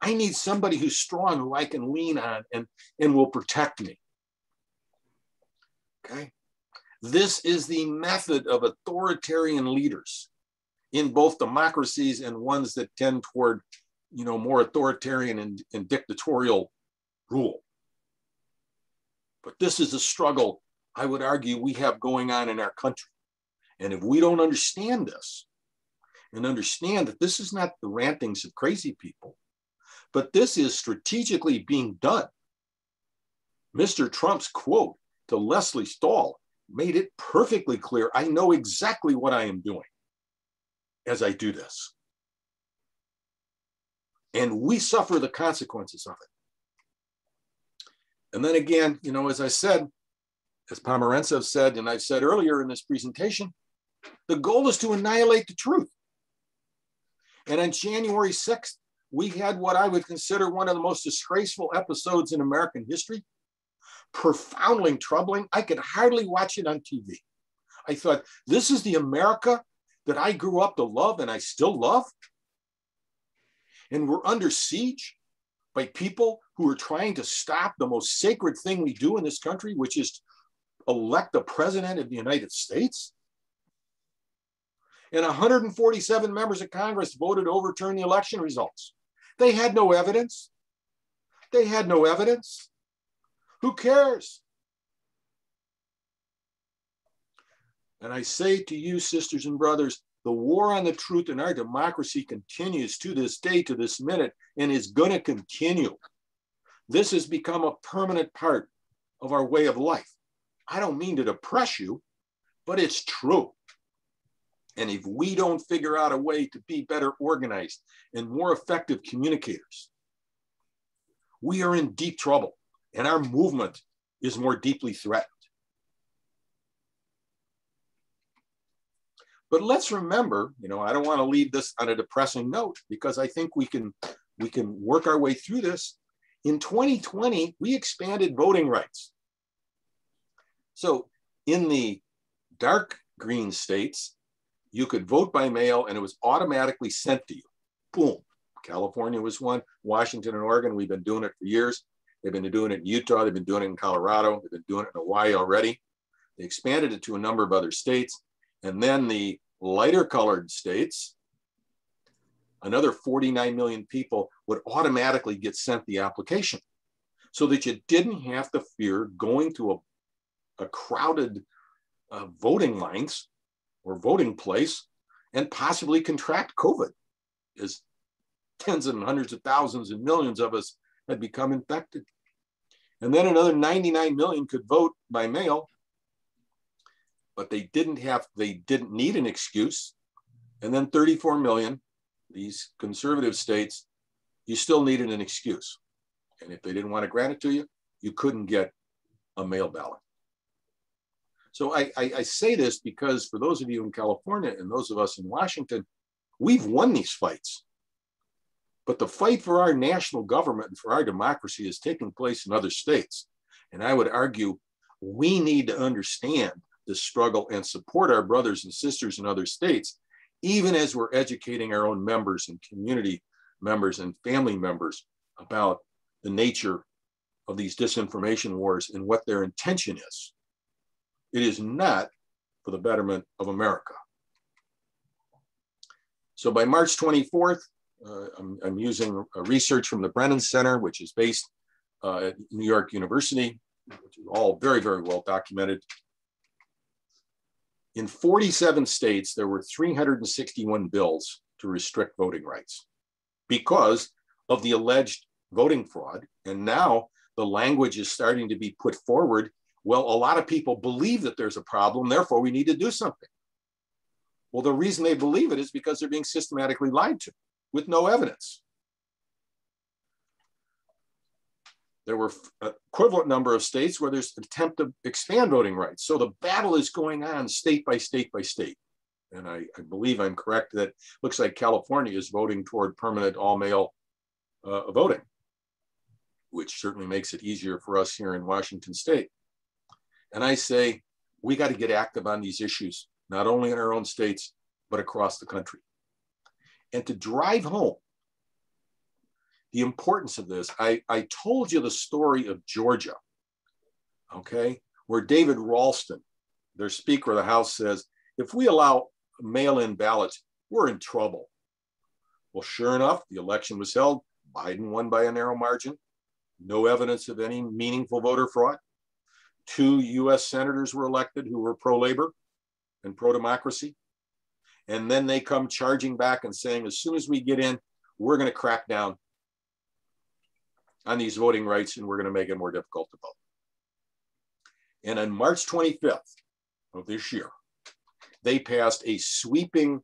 I need somebody who's strong, who I can lean on and will protect me. Okay? This is the method of authoritarian leaders in both democracies and ones that tend toward, more authoritarian and dictatorial rule. But this is a struggle, I would argue, we have going on in our country. And if we don't understand this, and understand that this is not the rantings of crazy people, but this is strategically being done. Mr. Trump's quote to Leslie Stahl made it perfectly clear. I know exactly what I am doing as I do this. And we suffer the consequences of it. And then again, as I said, as Pomerantsev said, and I've said earlier in this presentation, the goal is to annihilate the truth. And on January 6th, we had what I would consider one of the most disgraceful episodes in American history, profoundly troubling. I could hardly watch it on TV. I thought, this is the America that I grew up to love and I still love? And we're under siege by people who are trying to stop the most sacred thing we do in this country, which is elect the president of the United States? And 147 members of Congress voted to overturn the election results. They had no evidence. They had no evidence. Who cares? And I say to you, sisters and brothers, the war on the truth in our democracy continues to this day, to this minute, and is going to continue. This has become a permanent part of our way of life. I don't mean to depress you, but it's true. And if we don't figure out a way to be better organized and more effective communicators, we are in deep trouble, and our movement is more deeply threatened. But let's remember, I don't want to leave this on a depressing note, because I think we can work our way through this. In 2020, we expanded voting rights. So in the dark green states, you could vote by mail and it was automatically sent to you. Boom. California was one, Washington and Oregon, we've been doing it for years. They've been doing it in Utah, they've been doing it in Colorado, they've been doing it in Hawaii already. They expanded it to a number of other states. And then the lighter colored states, another 49 million people would automatically get sent the application, so that you didn't have to fear going to a crowded voting lines or voting place and possibly contract COVID, as tens and hundreds of thousands and millions of us had become infected. And then another 99 million could vote by mail, but they didn't need an excuse. And then 34 million, these conservative states, you still needed an excuse. And if they didn't want to grant it to you, you couldn't get a mail ballot. So I say this because for those of you in California and those of us in Washington, we've won these fights. But the fight for our national government and for our democracy is taking place in other states. And I would argue we need to understand this struggle and support our brothers and sisters in other states, even as we're educating our own members and community members and family members about the nature of these disinformation wars and what their intention is. It is not for the betterment of America. So by March 24th, I'm using research from the Brennan Center, which is based at New York University, which is all very, very well documented. In 47 states, there were 361 bills to restrict voting rights because of the alleged voting fraud. And now the language is starting to be put forward. Well, a lot of people believe that there's a problem, therefore we need to do something. Well, the reason they believe it is because they're being systematically lied to with no evidence. There were an equivalent number of states where there's an attempt to expand voting rights. So the battle is going on state by state by state. And I believe I'm correct that it looks like California is voting toward permanent all-mail voting, which certainly makes it easier for us here in Washington state. And I say, we got to get active on these issues, not only in our own states, but across the country. And to drive home the importance of this, I told you the story of Georgia, okay, where David Ralston, their Speaker of the House, says, if we allow mail-in ballots, we're in trouble. Well, sure enough, the election was held. Biden won by a narrow margin. No evidence of any meaningful voter fraud. 2 US senators were elected who were pro-labor and pro-democracy. And then they come charging back and saying, as soon as we get in, we're going to crack down on these voting rights and we're going to make it more difficult to vote. And on March 25th of this year, they passed a sweeping,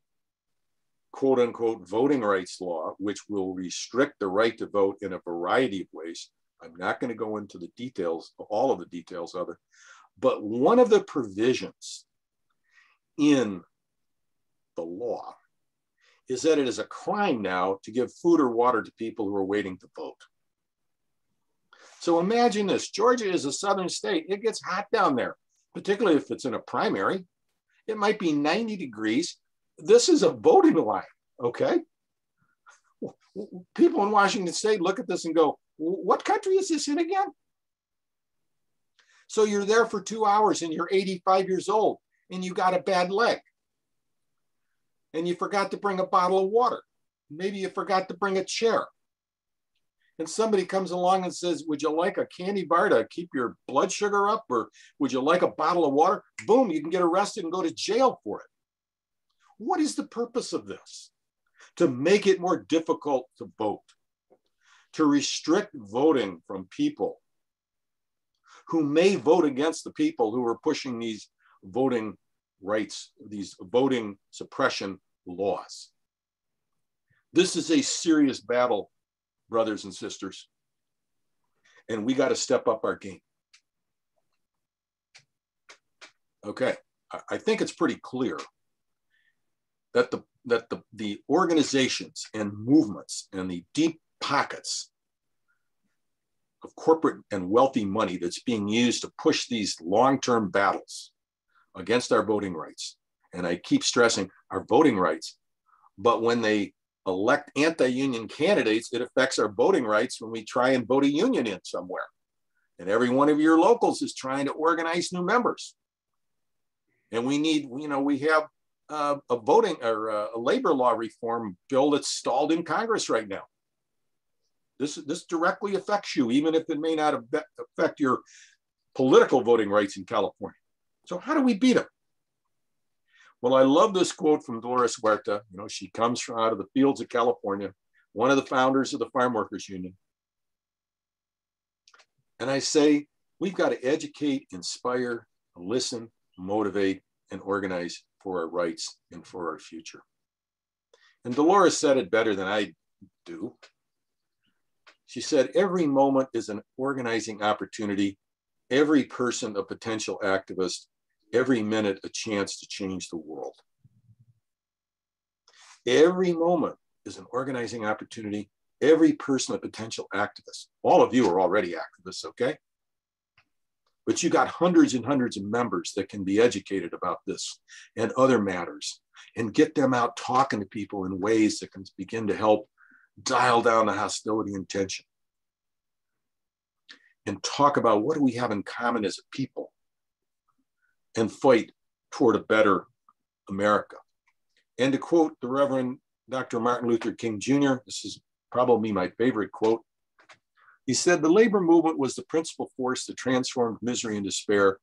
quote unquote, voting rights law, which will restrict the right to vote in a variety of ways. I'm not going to go into the details, all of the details of it, but one of the provisions in the law is that it is a crime now to give food or water to people who are waiting to vote. So imagine this, Georgia is a southern state. It gets hot down there, particularly if it's in a primary. It might be 90 degrees. This is a voting line, okay? People in Washington State look at this and go, what country is this in again? So you're there for 2 hours and you're 85 years old and you got a bad leg. And you forgot to bring a bottle of water. Maybe you forgot to bring a chair. And somebody comes along and says, would you like a candy bar to keep your blood sugar up? Or would you like a bottle of water? Boom, you can get arrested and go to jail for it. What is the purpose of this? To make it more difficult to vote, to restrict voting from people who may vote against the people who are pushing these voting rights, these voting suppression laws. This is a serious battle, brothers and sisters, and we got to step up our game. Okay, I think it's pretty clear that the organizations and movements and the deep pockets of corporate and wealthy money that's being used to push these long-term battles against our voting rights, and I keep stressing our voting rights, but when they elect anti-union candidates, it affects our voting rights when we try and vote a union in somewhere. And every one of your locals is trying to organize new members. And we need, we have a voting or a labor law reform bill that's stalled in Congress right now. This directly affects you, even if it may not affect your political voting rights in California. So how do we beat them? Well, I love this quote from Dolores Huerta. She comes from out of the fields of California, one of the founders of the Farm Workers Union. And I say, we've got to educate, inspire, listen, motivate, and organize for our rights and for our future. And Dolores said it better than I do. She said, every moment is an organizing opportunity, every person a potential activist, every minute a chance to change the world. Every moment is an organizing opportunity, every person a potential activist. All of you are already activists, okay? But you got hundreds and hundreds of members that can be educated about this and other matters and get them out talking to people in ways that can begin to help dial down the hostility and tension and talk about what do we have in common as a people and fight toward a better America. And to quote the Reverend Dr. Martin Luther King Jr., this is probably my favorite quote. He said, the labor movement was the principal force that transformed misery and despair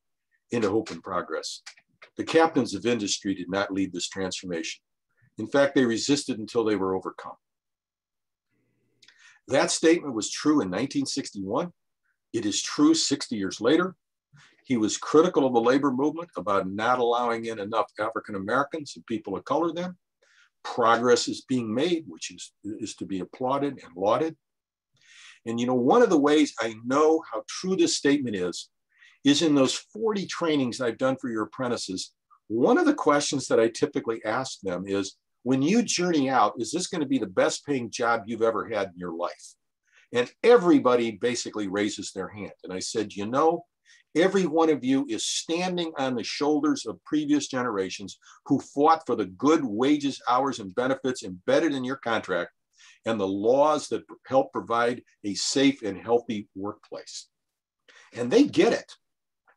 into hope and progress. The captains of industry did not lead this transformation. In fact, they resisted until they were overcome. That statement was true in 1961. It is true 60 years later. He was critical of the labor movement about not allowing in enough African Americans and people of color then. Progress is being made, which is to be applauded and lauded. And one of the ways I know how true this statement is in those 40 trainings I've done for your apprentices. One of the questions that I typically ask them is, when you journey out, is this going to be the best paying job you've ever had in your life? And everybody basically raises their hand. And I said, Every one of you is standing on the shoulders of previous generations who fought for the good wages, hours, and benefits embedded in your contract and the laws that help provide a safe and healthy workplace. And they get it.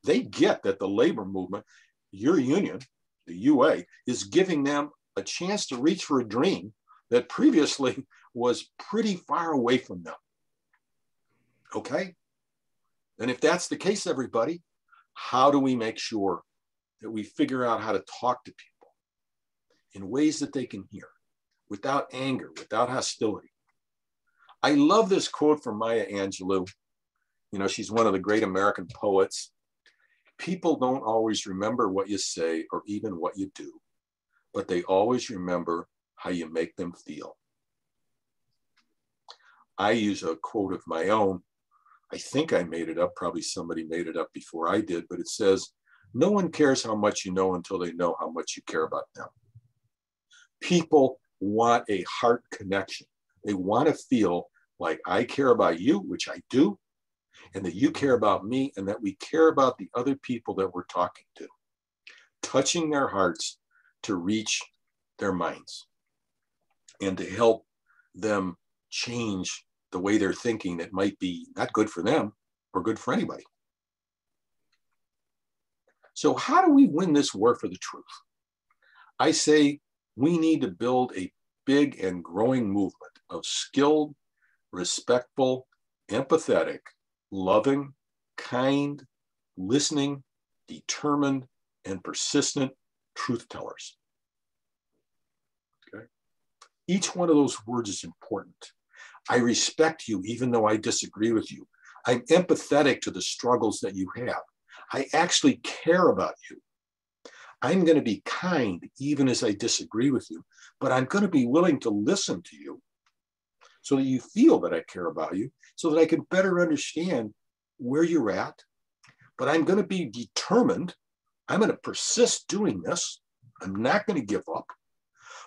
They get that the labor movement, your union, the UA, is giving them a chance to reach for a dream that previously was pretty far away from them. Okay? And if that's the case, everybody, how do we make sure that we figure out how to talk to people in ways that they can hear, without anger, without hostility? I love this quote from Maya Angelou. You know, she's one of the great American poets. People don't always remember what you say or even what you do, but they always remember how you make them feel. I use a quote of my own. I think I made it up. Probably somebody made it up before I did, but it says, no one cares how much you know until they know how much you care about them. People want a heart connection. They want to feel like I care about you, which I do, and that you care about me, and that we care about the other people that we're talking to, touching their hearts to reach their minds and to help them change the way they're thinking that might be not good for them or good for anybody. So how do we win this war for the truth? I say we need to build a big and growing movement of skilled, respectful, empathetic, loving, kind, listening, determined, and persistent truth tellers. Okay? Each one of those words is important. I respect you even though I disagree with you. I'm empathetic to the struggles that you have. I actually care about you. I'm going to be kind even as I disagree with you, but I'm going to be willing to listen to you so that you feel that I care about you, so that I can better understand where you're at. But I'm going to be determined. I'm going to persist doing this. I'm not going to give up,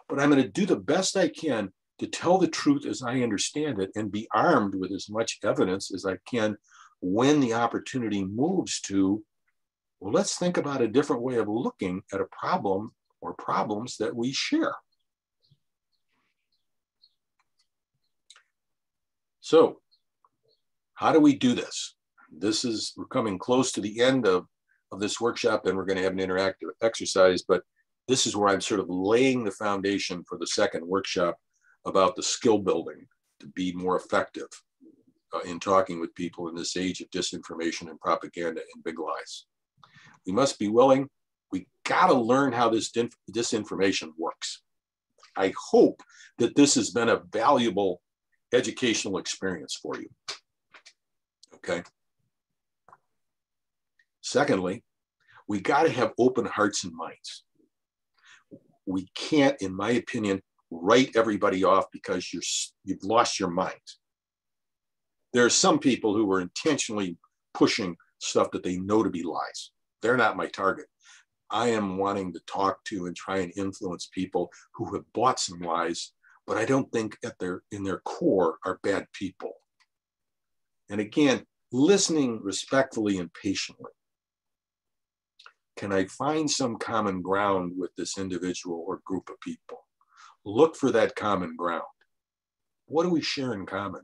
but I'm going to do the best I can to tell the truth as I understand it and be armed with as much evidence as I can when the opportunity moves to, well, let's think about a different way of looking at a problem or problems that we share. So how do we do this? We're coming close to the end of this workshop, and we're going to have an interactive exercise, but this is where I'm sort of laying the foundation for the second workshop about the skill building to be more effective in talking with people in this age of disinformation and propaganda and big lies. We must be willing. We got to learn how this disinformation works. I hope that this has been a valuable educational experience for you. Okay. Secondly, we got to have open hearts and minds. We can't, in my opinion, write everybody off because you've lost your mind. There are some people who are intentionally pushing stuff that they know to be lies. They're not my target. I am wanting to talk to and try and influence people who have bought some lies, but I don't think in their core are bad people. And again, listening respectfully and patiently. Can I find some common ground with this individual or group of people? Look for that common ground. What do we share in common?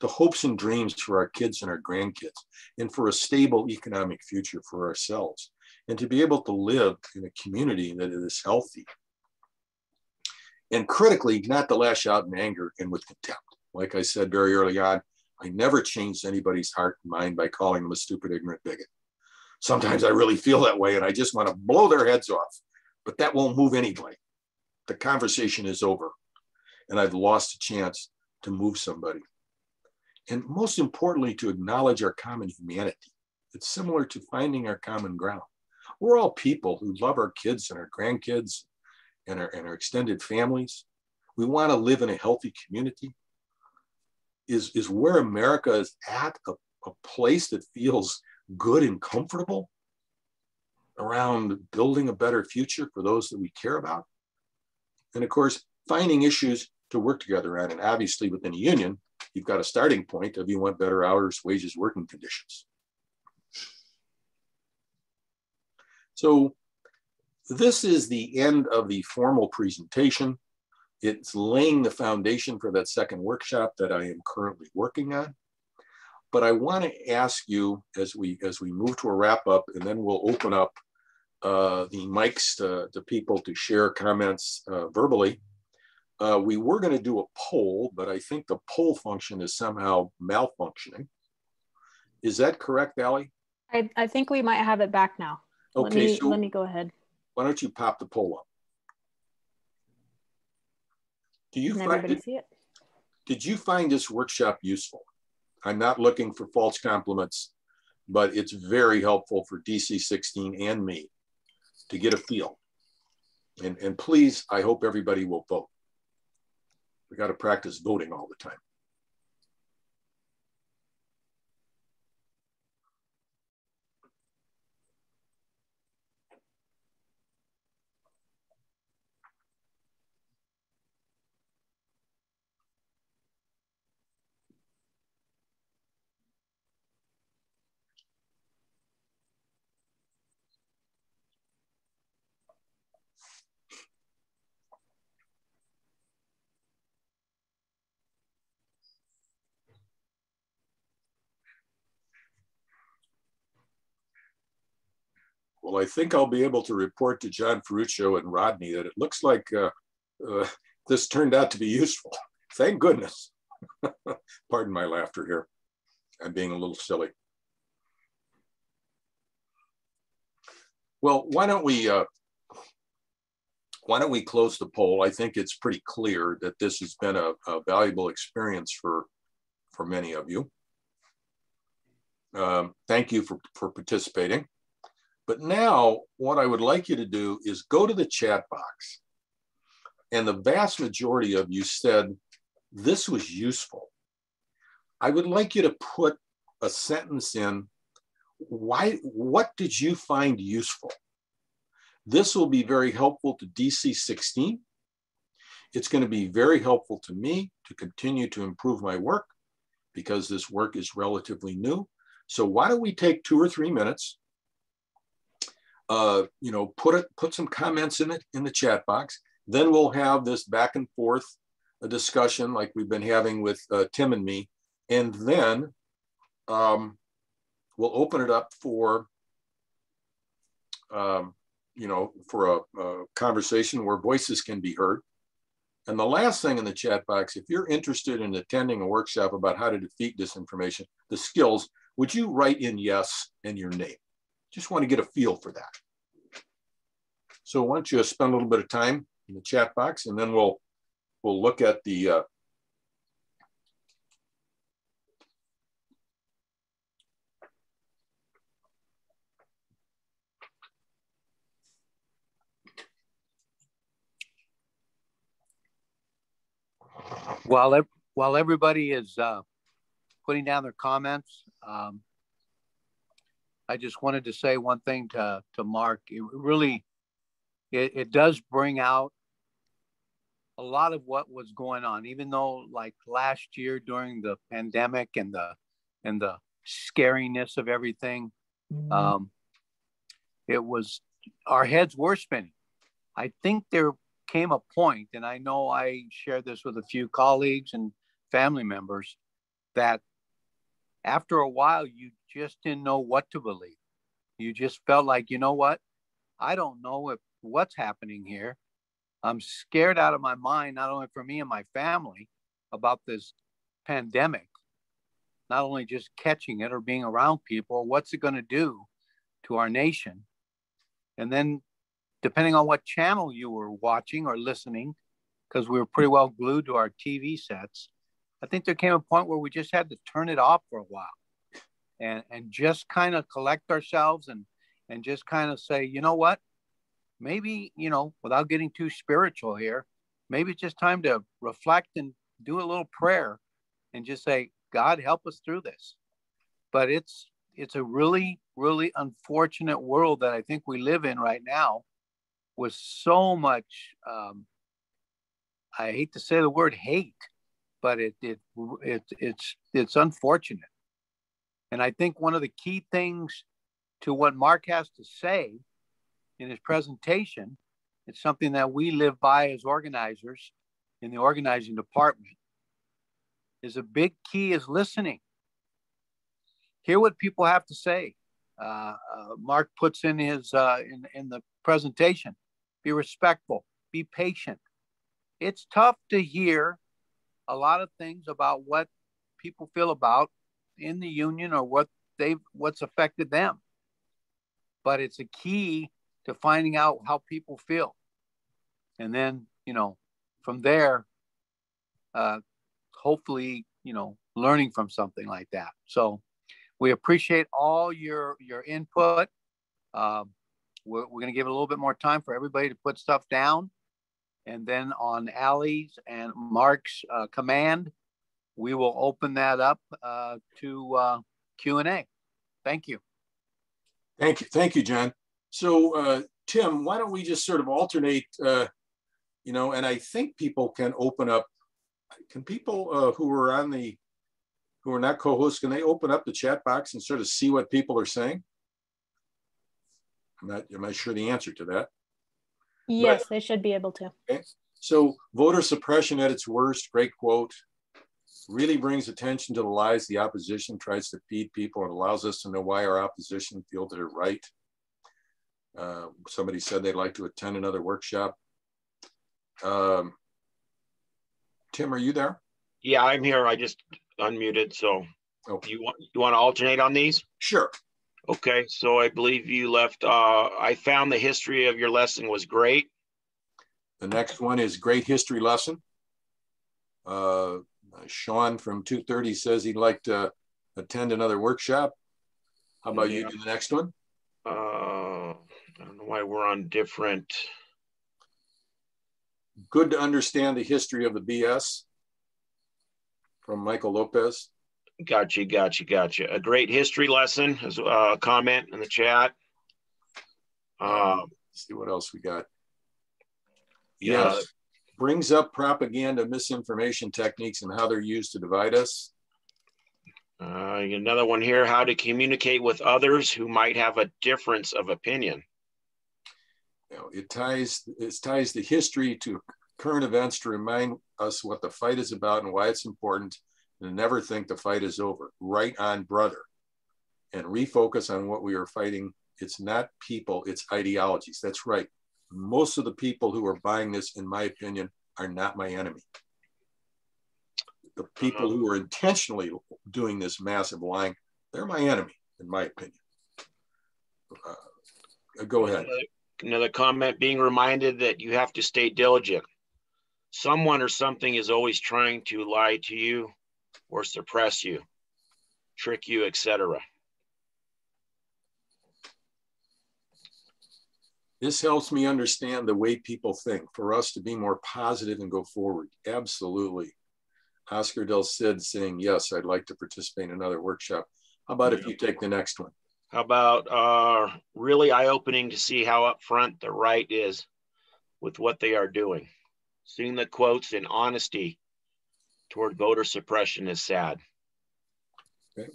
The hopes and dreams for our kids and our grandkids, and for a stable economic future for ourselves, and to be able to live in a community that is healthy. And critically, not to lash out in anger and with contempt. Like I said very early on, I never changed anybody's heart and mind by calling them a stupid, ignorant bigot. Sometimes I really feel that way and I just want to blow their heads off, but that won't move anybody. The conversation is over and I've lost a chance to move somebody. And most importantly, to acknowledge our common humanity. It's similar to finding our common ground. We're all people who love our kids and our grandkids and our extended families. We want to live in a healthy community. Is where America is at a place that feels good and comfortable around building a better future for those that we care about? And of course, finding issues to work together on. And obviously within a union, you've got a starting point of you want better hours, wages, working conditions. So this is the end of the formal presentation. It's laying the foundation for that second workshop that I am currently working on. But I want to ask you as we move to a wrap up, and then we'll open up the mics to people to share comments verbally. We were going to do a poll, but I think the poll function is somehow malfunctioning. Is that correct, Allie? I think we might have it back now. Okay, let me go ahead. Why don't you pop the poll up? Did you find this workshop useful? I'm not looking for false compliments, but it's very helpful for DC16 and me to get a feel. And please, I hope everybody will vote. We got to practice voting all the time. Well, I think I'll be able to report to John Ferruccio and Rodney that it looks like this turned out to be useful. Thank goodness. Pardon my laughter here. I'm being a little silly. Well, why don't we close the poll? I think it's pretty clear that this has been a valuable experience for many of you. Thank you for participating. But now what I would like you to do is go to the chat box. And the vast majority of you said, this was useful. I would like you to put a sentence in, what did you find useful? This will be very helpful to DC16. It's going to be very helpful to me to continue to improve my work because this work is relatively new. So why don't we take 2 or 3 minutes, put some comments in the chat box. Then we'll have this back and forth a discussion like we've been having with Tim and me. And then we'll open it up for, for a conversation where voices can be heard. And the last thing in the chat box, if you're interested in attending a workshop about how to defeat disinformation, the skills, would you write in yes and your name? Just want to get a feel for that. So why don't you spend a little bit of time in the chat box, and then we'll look at the while everybody is putting down their comments, I just wanted to say one thing to Mark. It does bring out a lot of what was going on, even though like last year during the pandemic and the scariness of everything, it was, our heads were spinning. I think there came a point, and I know I shared this with a few colleagues and family members, that after a while, you just didn't know what to believe. You just felt like, you know what? I don't know what's happening here. I'm scared out of my mind, not only for me and my family about this pandemic, not only just catching it or being around people, what's it going to do to our nation? And then depending on what channel you were watching or listening, because we were pretty well glued to our TV sets, I think there came a point where we just had to turn it off for a while and just kind of collect ourselves and just kind of say, you know what, maybe, without getting too spiritual here, maybe it's just time to reflect and do a little prayer and just say, God, help us through this. But it's a really, really unfortunate world that I think we live in right now, with so much, I hate to say the word hate, but it's unfortunate. And I think one of the key things to what Mark has to say in his presentation, it's something that we live by as organizers in the organizing department, is a big key is listening. Hear what people have to say. Mark puts in his in the presentation, be respectful, be patient. It's tough to hear a lot of things about what people feel about in the union or what's affected them. But it's a key to finding out how people feel. And then, from there, hopefully, learning from something like that. So we appreciate all your input. We're going to give it a little bit more time for everybody to put stuff down. And then on Allie's and Mark's command, we will open that up to Q&A. Thank you. Thank you, John. So Tim, why don't we just sort of alternate, and I think people can open up, can people who are not co-hosts, can they open up the chat box and sort of see what people are saying? I'm not sure the answer to that. Yes, they should be able to. Okay. So voter suppression at its worst, great quote, really brings attention to the lies the opposition tries to feed people and allows us to know why our opposition feels they're right. Somebody said they'd like to attend another workshop. Tim, are you there? Yeah, I'm here. I just unmuted. So okay. You want to alternate on these? Sure. Okay, so I believe you left, I found the history of your lesson was great. The next one is great history lesson. Sean from 230 says he'd like to attend another workshop. How about you do the next one? I don't know why we're on different. Good to understand the history of the BS from Michael Lopez. Gotcha. A great history lesson as a comment in the chat. Let's see what else we got. Yeah. Yes, brings up propaganda, misinformation techniques and how they're used to divide us. Another one here, how to communicate with others who might have a difference of opinion. It ties the history to current events to remind us what the fight is about and why it's important, and never think the fight is over. Right on, brother. And refocus on what we are fighting. It's not people, it's ideologies. That's right. Most of the people who are buying this, in my opinion, are not my enemy. The people who are intentionally doing this massive lying, they're my enemy, in my opinion. Go ahead. Another comment, being reminded that you have to stay diligent. Someone or something is always trying to lie to you or suppress you, trick you, etc. This helps me understand the way people think, for us to be more positive and go forward. Absolutely. Oscar Del Cid saying, yes, I'd like to participate in another workshop. How about if you take the next one? How about really eye-opening to see how upfront the right is with what they are doing. Seeing the quotes in honesty toward voter suppression is sad. Okay.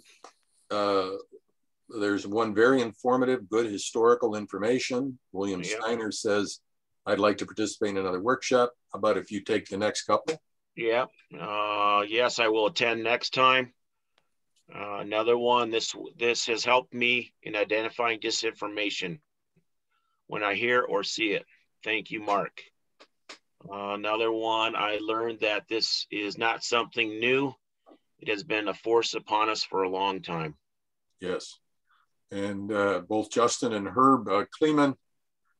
There's one very informative, good historical information. William Steiner says, I'd like to participate in another workshop. How about if you take the next couple? Yeah. Yes, I will attend next time. Another one, this has helped me in identifying disinformation when I hear or see it. Thank you, Mark. Another one, I learned that this is not something new. It has been a force upon us for a long time. Yes. And both Justin and Herb Kleeman.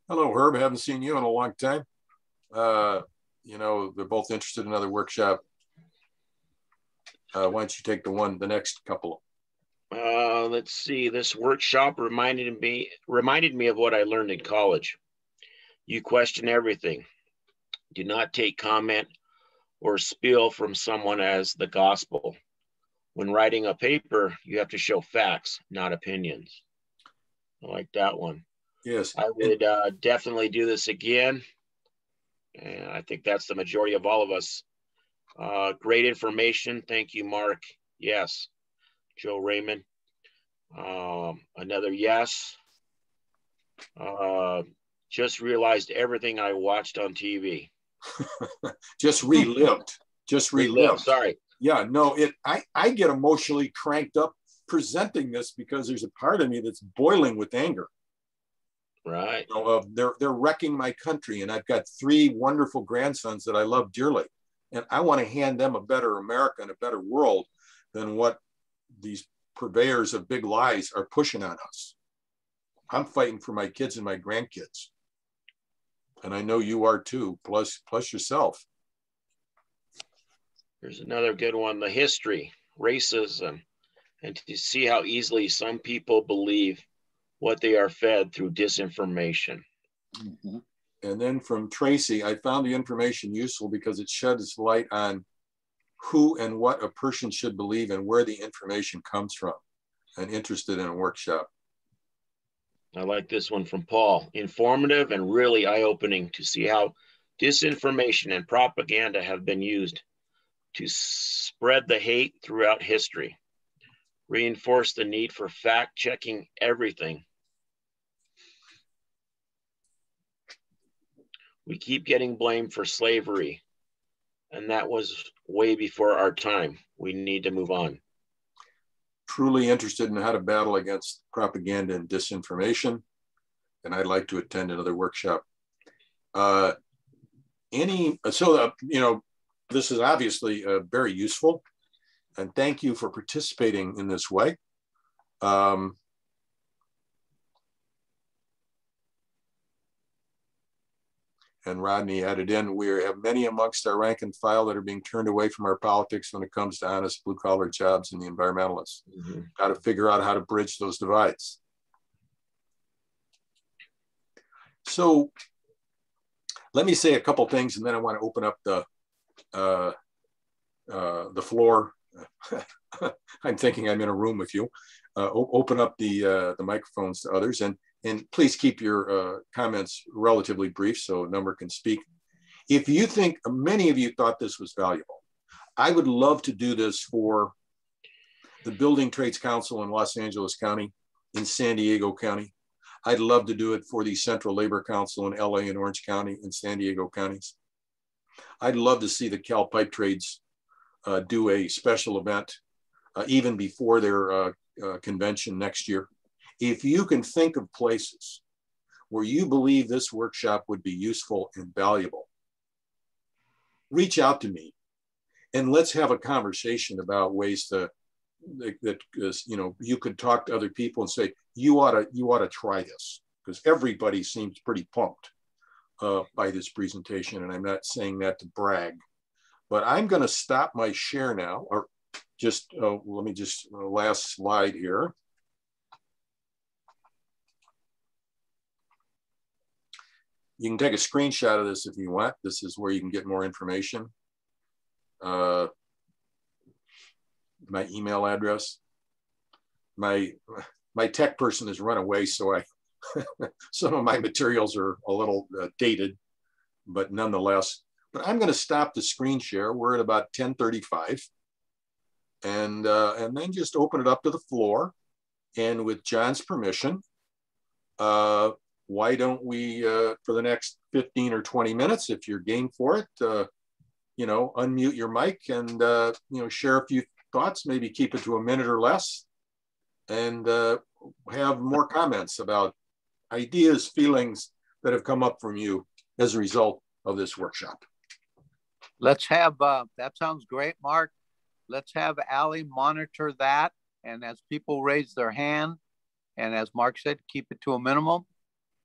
Hello, Herb. Haven't seen you in a long time. They're both interested in another workshop. Why don't you take the next couple? Let's see. This workshop reminded me of what I learned in college. You question everything. Do not take comment or spiel from someone as the gospel. When writing a paper, you have to show facts, not opinions. I like that one. Yes. I would definitely do this again. And I think that's the majority of all of us. Great information. Thank you, Mark. Yes. Joe Raymond. Another yes. Just realized everything I watched on TV. Just relived. Just relived. Sorry. Yeah, no, I get emotionally cranked up presenting this because there's a part of me that's boiling with anger. Right. You know, they're wrecking my country, and I've got 3 wonderful grandsons that I love dearly, and I want to hand them a better America and a better world than what these purveyors of big lies are pushing on us. I'm fighting for my kids and my grandkids, and I know you are too. Plus yourself. Here's another good one: the history, racism, and to see how easily some people believe what they are fed through disinformation. Mm-hmm. And then from Tracy, I found the information useful because it sheds light on who and what a person should believe and where the information comes from. I'm interested in a workshop. I like this one from Paul. Informative and really eye-opening to see how disinformation and propaganda have been used to spread the hate throughout history. Reinforce the need for fact-checking everything. We keep getting blamed for slavery, and that was way before our time. We need to move on. Truly interested in how to battle against propaganda and disinformation, and I'd like to attend another workshop. You know, this is obviously very useful, and thank you for participating in this way. And Rodney added in, we have many amongst our rank and file that are being turned away from our politics when it comes to honest blue collar jobs and the environmentalists. Mm-hmm. Got to figure out how to bridge those divides. So let me say a couple things, and then I want to open up the floor. I'm thinking I'm in a room with you. Open up the microphones to others, and please keep your comments relatively brief so a number can speak. If you think, many of you thought this was valuable, I would love to do this for the Building Trades Council in Los Angeles County, in San Diego County. I'd love to do it for the Central Labor Council in LA and Orange County and San Diego counties. I'd love to see the Cal Pipe Trades do a special event even before their convention next year. If you can think of places where you believe this workshop would be useful and valuable, reach out to me and let's have a conversation about ways that you know, you could talk to other people and say, you ought to try this, because everybody seems pretty pumped by this presentation. And I'm not saying that to brag, but I'm going to stop my share now, or just let me just last slide here. You can take a screenshot of this if you want. This is where you can get more information. My email address. My tech person has run away, so some of my materials are a little dated, but nonetheless. But I'm going to stop the screen share. We're at about 10:35, and then just open it up to the floor. And with John's permission, why don't we, for the next 15 or 20 minutes, if you're game for it, you know, unmute your mic and, you know, share a few thoughts, maybe keep it to a minute or less, and have more comments about ideas, feelings that have come up from you as a result of this workshop. Let's have, that sounds great, Mark. Let's have Allie monitor that. And as people raise their hand, and as Mark said, keep it to a minimum.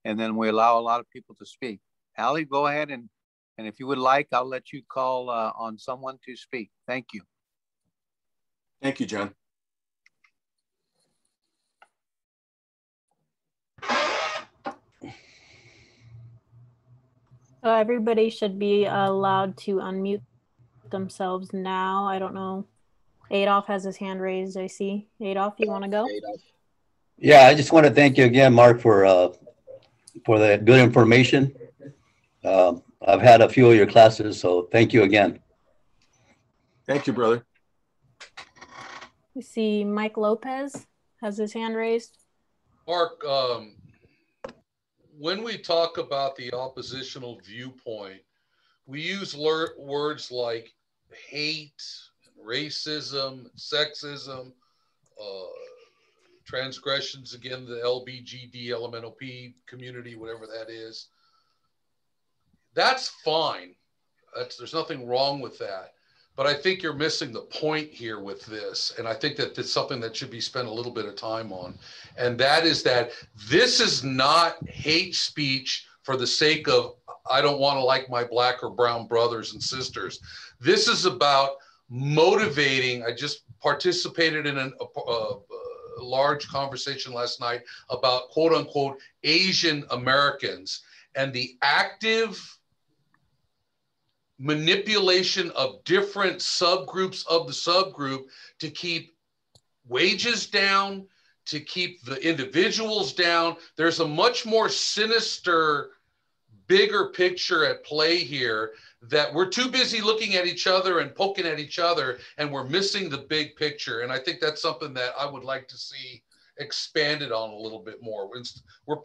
And then we allow a lot of people to speak. Allie, go ahead, and if you would like, I'll let you call on someone to speak. Thank you. Thank you, John. So everybody should be allowed to unmute themselves now. I don't know. Adolf has his hand raised, I see. Adolf, you want to go? Yeah, I just want to thank you again, Mark, for the good information. I've had a few of your classes, so thank you again. Thank you, brother. We see Mike Lopez has his hand raised. Mark, when we talk about the oppositional viewpoint, we use words like hate, racism, sexism, transgressions, again, the LBGD, LMNOP community, whatever that is. That's fine. There's nothing wrong with that. But I think you're missing the point here with this. And I think that it's something that should be spent a little bit of time on. And that is that this is not hate speech for the sake of, I don't want to like my black or brown brothers and sisters. This is about motivating. I just participated in a large conversation last night about quote unquote Asian Americans and the active manipulation of different subgroups of the subgroup to keep wages down, to keep the individuals down. There's a much more sinister, bigger picture at play here that we're too busy looking at each other and poking at each other, and we're missing the big picture. And I think that's something that I would like to see expanded on a little bit more.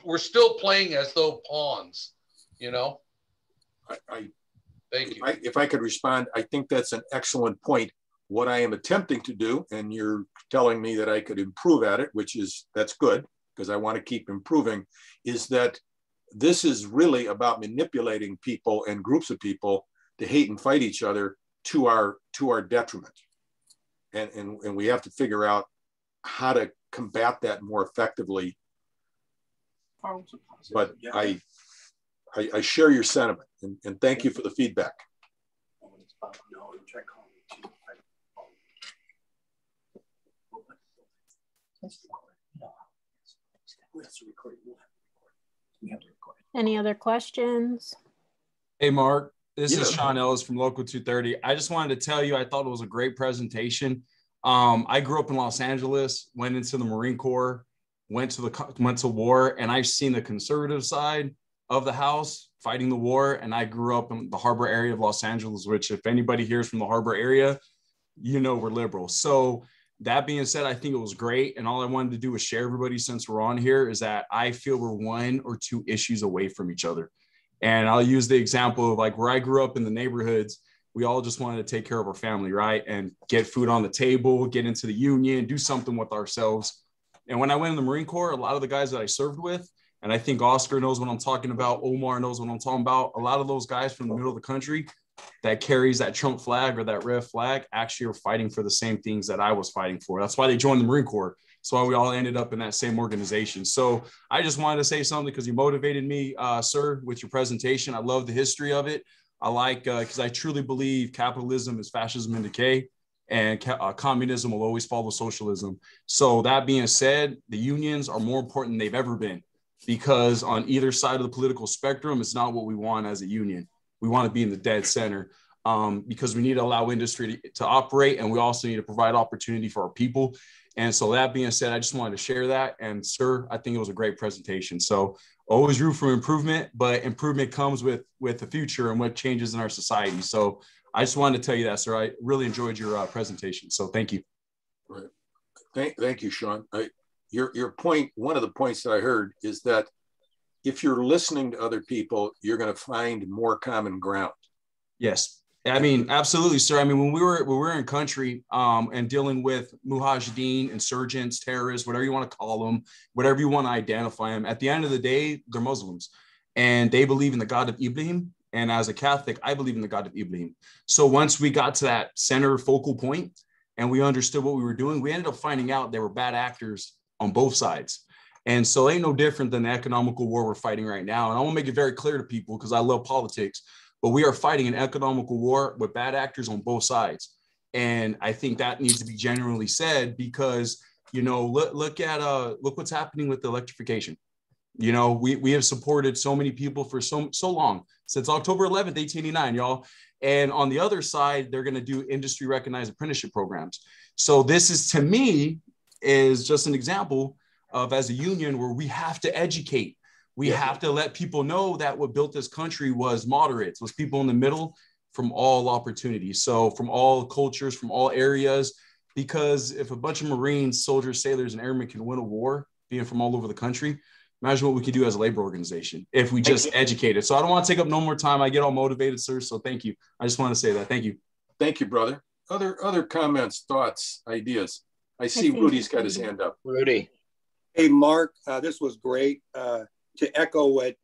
We're still playing as though pawns, you know? Thank you. If I could respond, I think that's an excellent point. What I am attempting to do, and you're telling me that I could improve at it, that's good, because I want to keep improving, is that this is really about manipulating people and groups of people to hate and fight each other to our detriment. And we have to figure out how to combat that more effectively. But I share your sentiment, and thank you for the feedback. Any other questions? Hey, Mark, this is Yeah. Sean Ellis from Local 230. I just wanted to tell you, I thought it was a great presentation. I grew up in Los Angeles, went into the Marine Corps, went to war, and I've seen the conservative side of the house fighting the war. And I grew up in the harbor area of Los Angeles, which if anybody here is from the harbor area, you know we're liberal. So that being said, I think it was great. And all I wanted to do was share everybody, since we're on here, is that I feel we're one or two issues away from each other. And I'll use the example of like where I grew up in the neighborhoods, we all just wanted to take care of our family, right? And get food on the table, get into the union, do something with ourselves. And when I went in the Marine Corps, a lot of the guys that I served with, and I think Oscar knows what I'm talking about, Omar knows what I'm talking about, a lot of those guys from the middle of the country that carries that Trump flag or that red flag actually are fighting for the same things that I was fighting for. That's why they joined the Marine Corps. That's why we all ended up in that same organization. So I just wanted to say something because you motivated me, sir, with your presentation. I love the history of it. I like, because I truly believe capitalism is fascism in decay, and communism will always follow socialism. So that being said, the unions are more important than they've ever been, because on either side of the political spectrum, it's not what we want as a union. We want to be in the dead center, because we need to allow industry to operate, and we also need to provide opportunity for our people. And so that being said, I just wanted to share that. And sir, I think it was a great presentation. So always room for improvement, but improvement comes with the future and what changes in our society. So I just wanted to tell you that, sir. I really enjoyed your presentation. So thank you. Right. Thank you, Sean. Your point, one of the points that I heard is that if you're listening to other people, you're going to find more common ground. Yes. I mean, absolutely, sir. I mean, when we were in country and dealing with mujahideen, insurgents, terrorists, whatever you want to call them, whatever you want to identify them, at the end of the day, they're Muslims and they believe in the God of Ibrahim. And as a Catholic, I believe in the God of Ibrahim. So once we got to that center focal point and we understood what we were doing, we ended up finding out there were bad actors on both sides. And so it ain't no different than the economical war we're fighting right now. And I want to make it very clear to people, because I love politics, but we are fighting an economical war with bad actors on both sides. And I think that needs to be genuinely said, because, you know, look what's happening with the electrification. You know, we have supported so many people for so long, since October 11th, 1889, y'all. And on the other side, they're going to do industry recognized apprenticeship programs. So this is, to me, is just an example of, as a union, where we have to educate. We have to let people know that what built this country was moderates, was people in the middle from all opportunities. So from all cultures, from all areas, because if a bunch of Marines, soldiers, sailors, and airmen can win a war, being from all over the country, Imagine what we could do as a labor organization if we just educated. So I don't want to take up no more time. I get all motivated, sir. So thank you. I just want to say that. Thank you. Thank you, brother. Other comments, thoughts, ideas? I see Rudy's got his hand up. Rudy. Hey, Mark, this was great. To echo what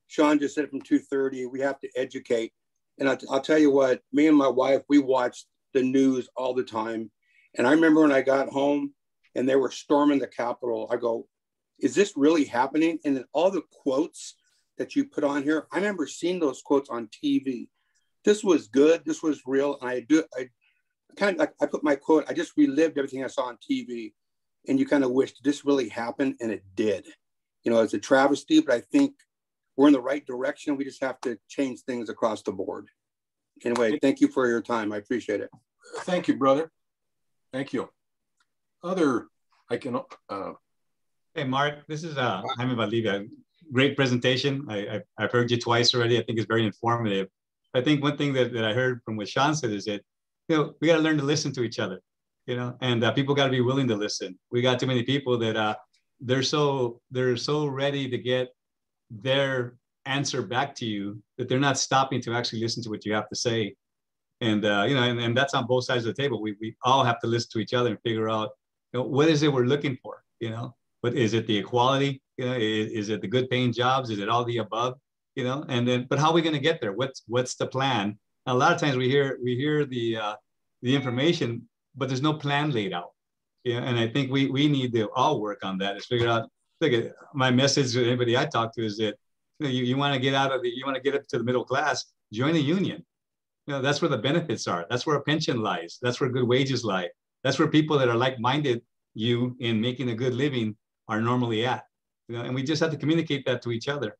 Sean just said from 2:30, we have to educate. And I'll tell you what, me and my wife, we watched the news all the time. And I remember when I got home and they were storming the Capitol, I go, is this really happening? And then all the quotes that you put on here, I remember seeing those quotes on TV. This was good. This was real. And I kind of like, I put my quote, I just relived everything I saw on TV. And you kind of wish, did this really happen? And it did. You know, it's a travesty, but I think we're in the right direction. We just have to change things across the board. Anyway, thank you for your time. I appreciate it. Thank you, brother. Thank you. Hey, Mark, this is Jaime Valdivia. Great presentation. I've heard you twice already. I think it's very informative. I think one thing that I heard from what Sean said is that, you know, we got to learn to listen to each other, you know, and people got to be willing to listen. We got too many people that they're so ready to get their answer back to you that they're not stopping to actually listen to what you have to say. And, you know, and that's on both sides of the table. We all have to listen to each other and figure out, you know, what is it we're looking for, you know? But is it the equality? You know, is it the good paying jobs? Is it all the above? You know, and then, but how are we going to get there? What's the plan? And a lot of times we hear the information, but there's no plan laid out. Yeah, and I think we need to all work on that. Is figure out. Look, my message to anybody I talk to is that you want to get you want to get up to the middle class, join a union. You know, that's where the benefits are. That's where a pension lies. That's where good wages lie. That's where people that are like-minded you in making a good living are normally at, you know, and we just have to communicate that to each other.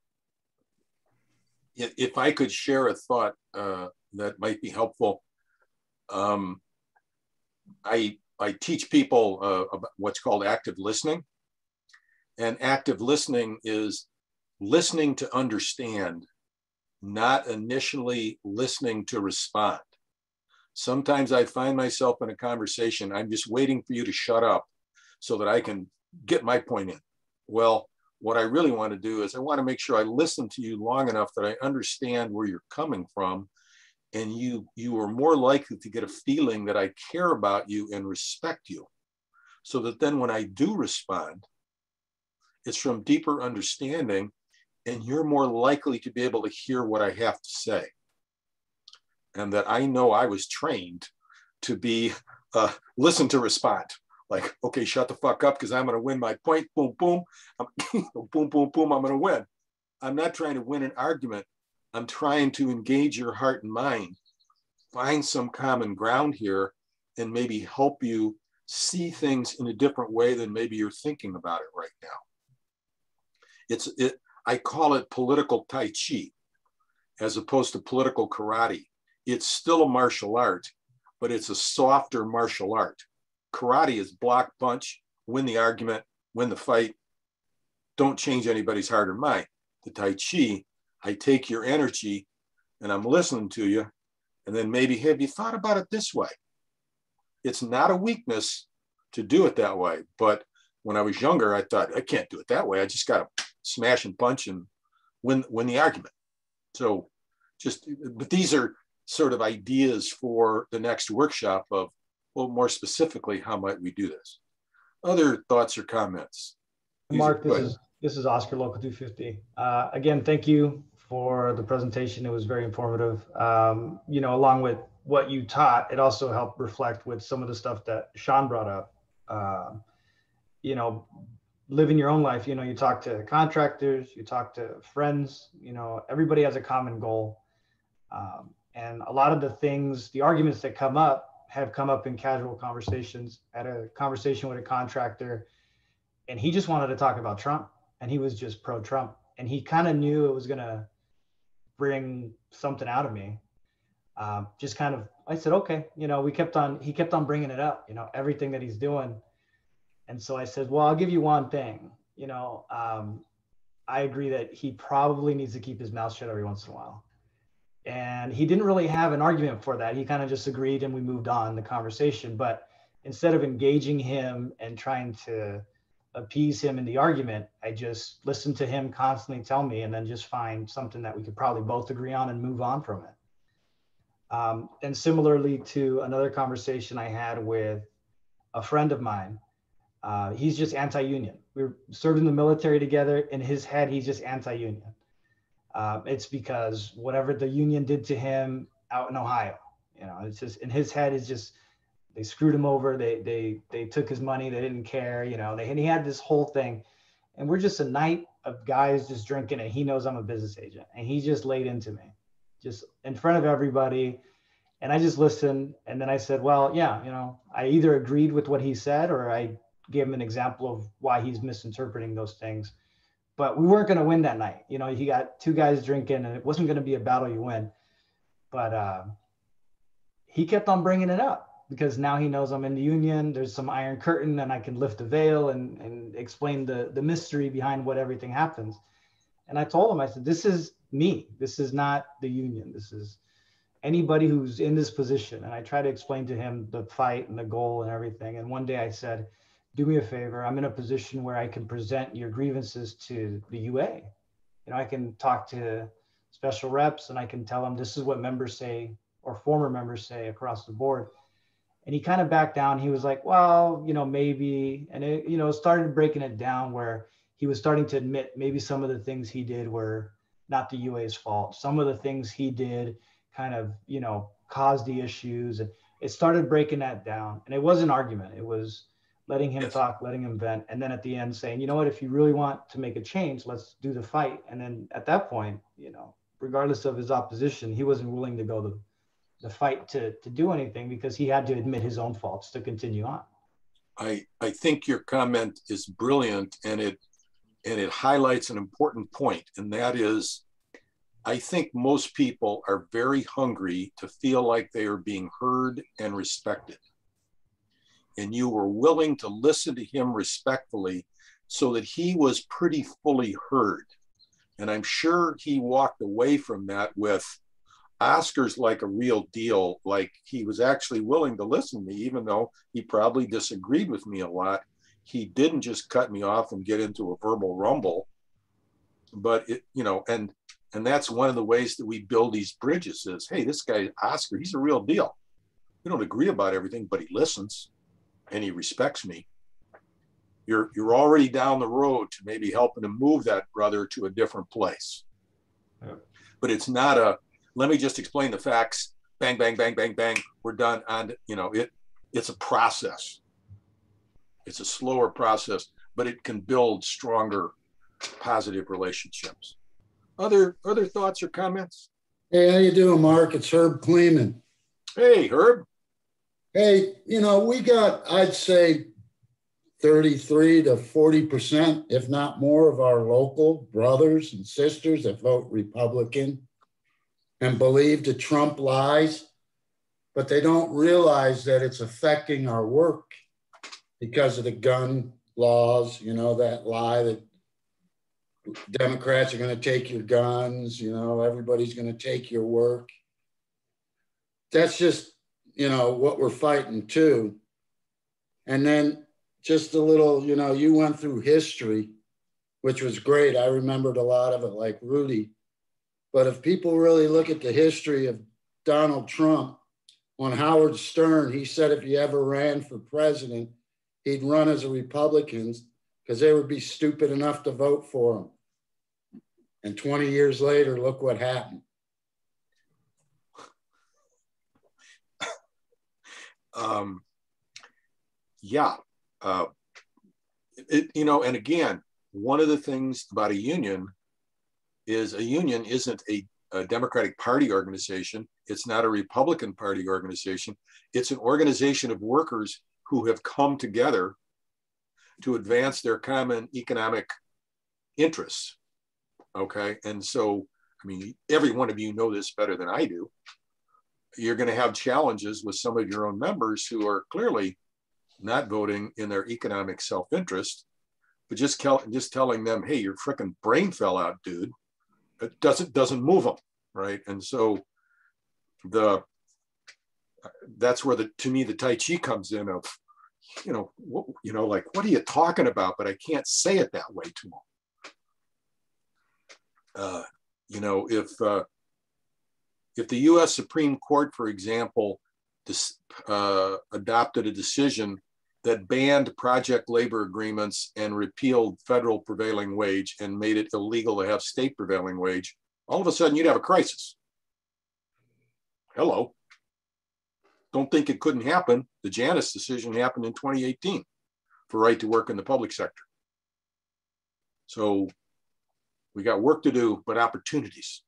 If I could share a thought that might be helpful, I teach people about what's called active listening, and active listening is listening to understand, not initially listening to respond. Sometimes I find myself in a conversation, I'm just waiting for you to shut up so that I can get my point in. Well, what I really want to do is I want to make sure I listen to you long enough that I understand where you're coming from, and you are more likely to get a feeling that I care about you and respect you, so that then when I do respond, it's from deeper understanding, and you're more likely to be able to hear what I have to say. And that I know I was trained to be listen to respond. Like, okay, shut the fuck up because I'm going to win my point. Boom, boom. Boom, boom, boom. I'm going to win. I'm not trying to win an argument. I'm trying to engage your heart and mind, find some common ground here, and maybe help you see things in a different way than maybe you're thinking about it right now. I call it political Tai Chi as opposed to political karate. It's still a martial art, but it's a softer martial art. Karate is block, punch, win the argument, win the fight. Don't change anybody's heart or mind. The Tai Chi, I take your energy and I'm listening to you. And then maybe, have you thought about it this way? It's not a weakness to do it that way. But when I was younger, I thought, I can't do it that way. I just got to smash and punch and win the argument. So but these are sort of ideas for the next workshop of, well, more specifically, how might we do this? Other thoughts or comments? Mark, this is Oscar, Local 250. Again, thank you for the presentation. It was very informative. You know, along with what you taught, it also helped reflect with some of the stuff that Sean brought up. You know, living your own life. You know, you talk to contractors, you talk to friends. You know, everybody has a common goal. And a lot of the arguments that come up have come up in casual conversations. At a conversation with a contractor, and he just wanted to talk about Trump, and he was just pro-Trump, and he kind of knew it was going to bring something out of me. I said, okay, you know, he kept on bringing it up, you know, everything that he's doing. And so I said, well, I'll give you one thing, you know, I agree that he probably needs to keep his mouth shut every once in a while. And he didn't really have an argument for that. He kind of just agreed, and we moved on the conversation. But instead of engaging him and trying to appease him in the argument. I just listen to him constantly tell me, and then just find something that we could probably both agree on and move on from it. And similarly to another conversation I had with a friend of mine, he's just anti-union. We served in the military together. In his head, he's just anti-union. It's because whatever the union did to him out in Ohio, you know, it's just in his head, it's just, they screwed him over. They took his money. They didn't care, you know, and he had this whole thing. And we're just a night of guys just drinking, and he knows I'm a business agent, and he just laid into me just in front of everybody. And I just listened. And then I said, well, yeah, you know, I either agreed with what he said, or I gave him an example of why he's misinterpreting those things. But we weren't going to win that night. You know, he got two guys drinking, and it wasn't going to be a battle you win. But he kept on bringing it up, because now he knows I'm in the union. There's some iron curtain, and I can lift the veil and explain the mystery behind what everything happens. And I told him, I said, this is me. This is not the union. This is anybody who's in this position. And I try to explain to him the fight and the goal and everything. And one day I said, do me a favor. I'm in a position where I can present your grievances to the UA. You know, I can talk to special reps, and I can tell them this is what members say, or former members say, across the board. And he kind of backed down. He was like, well, you know, maybe. And it, you know, started breaking it down, where he was starting to admit maybe some of the things he did were not the UA's fault. Some of the things he did kind of, you know, caused the issues. And it started breaking that down. And it was an argument. It was letting him talk, letting him vent. And then at the end saying, you know what, if you really want to make a change, let's do the fight. And then at that point, you know, regardless of his opposition, he wasn't willing to go the fight to do anything, because he had to admit his own faults to continue on. I think your comment is brilliant, and it highlights an important point, and that is, I think most people are very hungry to feel like they are being heard and respected. And you were willing to listen to him respectfully so that he was pretty fully heard. And I'm sure he walked away from that with, Oscar's like a real deal. Like, he was actually willing to listen to me, even though he probably disagreed with me a lot. He didn't just cut me off and get into a verbal rumble. But it, you know, and that's one of the ways that we build these bridges is, hey, this guy, Oscar, he's a real deal. We don't agree about everything, but he listens and he respects me. You're already down the road to maybe helping him move that brother to a different place. Yeah. But it's not a, let me just explain the facts, bang, bang, bang, bang, bang, we're done. And, you know, it's a process. It's a slower process, but it can build stronger, positive relationships. Other thoughts or comments? Hey, how you doing, Mark? It's Herb Kleeman. Hey, Herb. Hey, you know, we got, I'd say, 33 to 40%, if not more, of our local brothers and sisters that vote Republican and believe the Trump lies, but they don't realize that it's affecting our work because of the gun laws, you know, that lie that Democrats are going to take your guns, you know, everybody's going to take your work. That's just, you know, what we're fighting too. And then just a little, you know, you went through history, which was great. I remembered a lot of it, like Rudy. But if people really look at the history of Donald Trump, on Howard Stern, he said if he ever ran for president, he'd run as a Republican because they would be stupid enough to vote for him. And 20 years later, look what happened. Yeah. You know, and again, one of the things about a union isn't a Democratic Party organization. It's not a Republican Party organization. It's an organization of workers who have come together to advance their common economic interests. Okay. And so, I mean, every one of you know this better than I do. You're going to have challenges with some of your own members who are clearly not voting in their economic self-interest, but just telling them, hey, your frickin' brain fell out, dude. It doesn't move them, right? And so that's where to me the Tai Chi comes in of, like, what are you talking about? But I can't say it that way to them. If the U.S. Supreme Court, for example, adopted a decision that banned project labor agreements and repealed federal prevailing wage and made it illegal to have state prevailing wage, all of a sudden you'd have a crisis. Hello. Don't think it couldn't happen. The Janus decision happened in 2018 for right to work in the public sector. So we got work to do, but opportunities.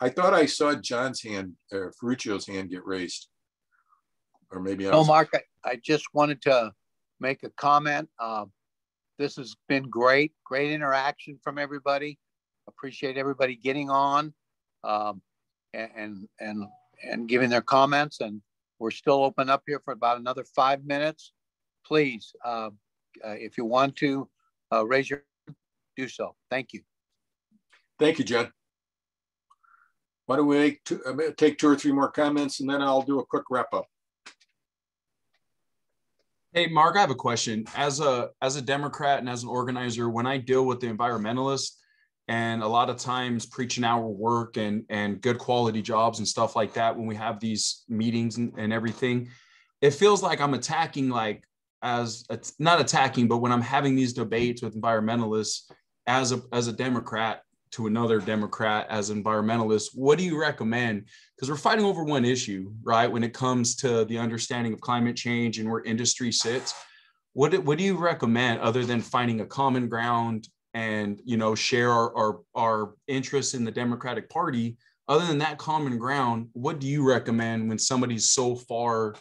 I thought I saw John's hand, Ferruccio's hand get raised. Or maybe I was... No, Mark, I just wanted to make a comment. This has been great interaction from everybody. Appreciate everybody getting on and giving their comments. And we're still open up here for about another 5 minutes. Please, if you want to raise your hand, do so. Thank you. Thank you, Jen. Why don't we take 2 or 3 more comments, and then I'll do a quick wrap up. Hey, Mark, I have a question. As a Democrat and as an organizer, when I deal with the environmentalists, and a lot of times preaching our work and good quality jobs and stuff like that, when we have these meetings and everything, it feels like I'm attacking, not attacking, but when I'm having these debates with environmentalists as a Democrat to another Democrat as an environmentalist, what do you recommend? Because we're fighting over one issue, right? When it comes to the understanding of climate change and where industry sits, what do you recommend other than finding a common ground and, share our interests in the Democratic Party? Other than that common ground, what do you recommend when somebody's so far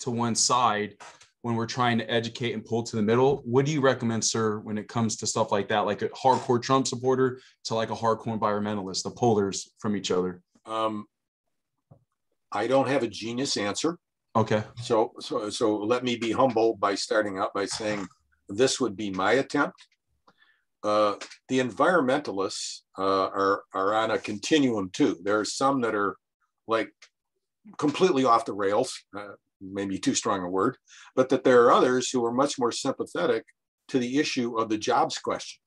to one side, when we're trying to educate and pull to the middle? What do you recommend, sir, when it comes to stuff like that, like a hardcore Trump supporter to like a hardcore environmentalist, the polars from each other? I don't have a genius answer. Okay. So let me be humble by starting out by saying this would be my attempt. The environmentalists are on a continuum too. There are some that are like completely off the rails, maybe too strong a word, but that there are others who are much more sympathetic to the issue of the jobs question.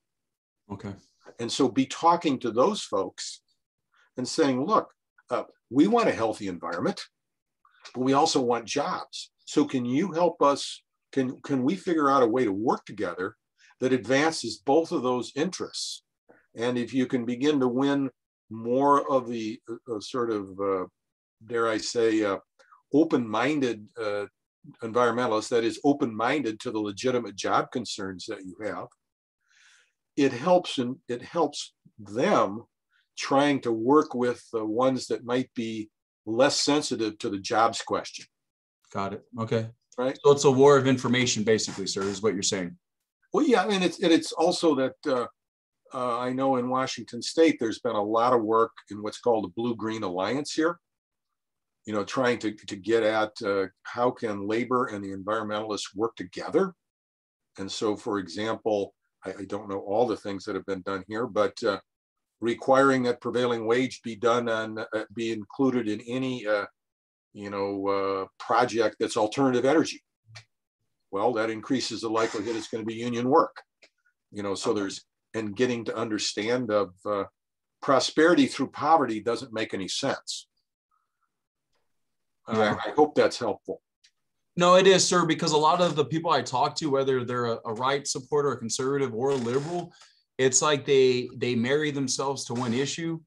Okay. And so be talking to those folks and saying, look, we want a healthy environment, but we also want jobs. So can you help us? Can we figure out a way to work together that advances both of those interests? And if you can begin to win more of the dare I say, open-minded environmentalists, that is open-minded to the legitimate job concerns that you have, it helps them trying to work with the ones that might be less sensitive to the jobs question. Got it. Okay. Right. So it's a war of information, basically, sir, is what you're saying. Well, yeah, I mean, it's also that I know in Washington State, there's been a lot of work in what's called the Blue-Green Alliance here, trying to get at how can labor and the environmentalists work together. And so, for example, I don't know all the things that have been done here, but requiring that prevailing wage be included in any project that's alternative energy. Well, that increases the likelihood it's going to be union work. So and getting to understand of prosperity through poverty doesn't make any sense. Yeah. I hope that's helpful. No, it is, sir, because a lot of the people I talk to, whether they're a right supporter, a conservative, or a liberal, it's like they marry themselves to one issue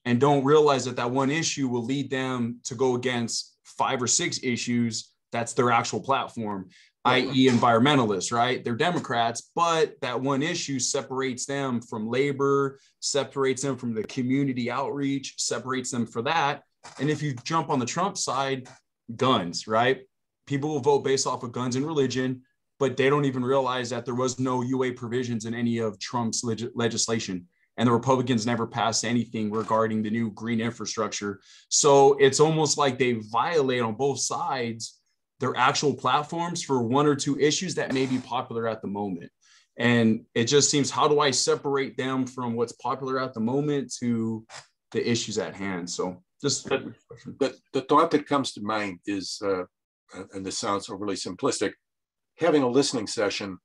and don't realize that one issue will lead them to go against 5 or 6 issues. That's their actual platform, i.e. environmentalists, right? They're Democrats, but that one issue separates them from labor, separates them from the community outreach, separates them for that. And if you jump on the Trump side, guns, right? People will vote based off of guns and religion, but they don't even realize that there was no UA provisions in any of Trump's legislation. And the Republicans never passed anything regarding the new green infrastructure. So it's almost like they violate on both sides their actual platforms for 1 or 2 issues that may be popular at the moment. And it just seems, how do I separate them from what's popular at the moment to the issues at hand? So just the thought that comes to mind is, and this sounds overly simplistic, having a listening session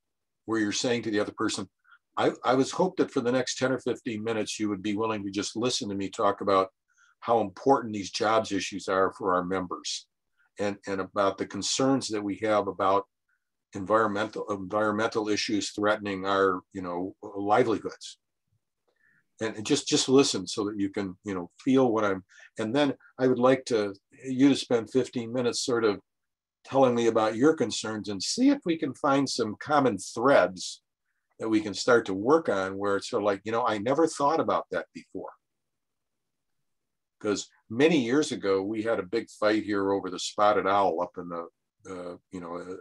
where you're saying to the other person, I was hoped that for the next 10 or 15 minutes, you would be willing to just listen to me talk about how important these jobs issues are for our members and about the concerns that we have about environmental issues threatening our, livelihoods. And just listen so that you can, feel what and then I would like you to spend 15 minutes sort of telling me about your concerns and see if we can find some common threads that we can start to work on where it's sort of like, I never thought about that before. Because many years ago, we had a big fight here over the spotted owl up in an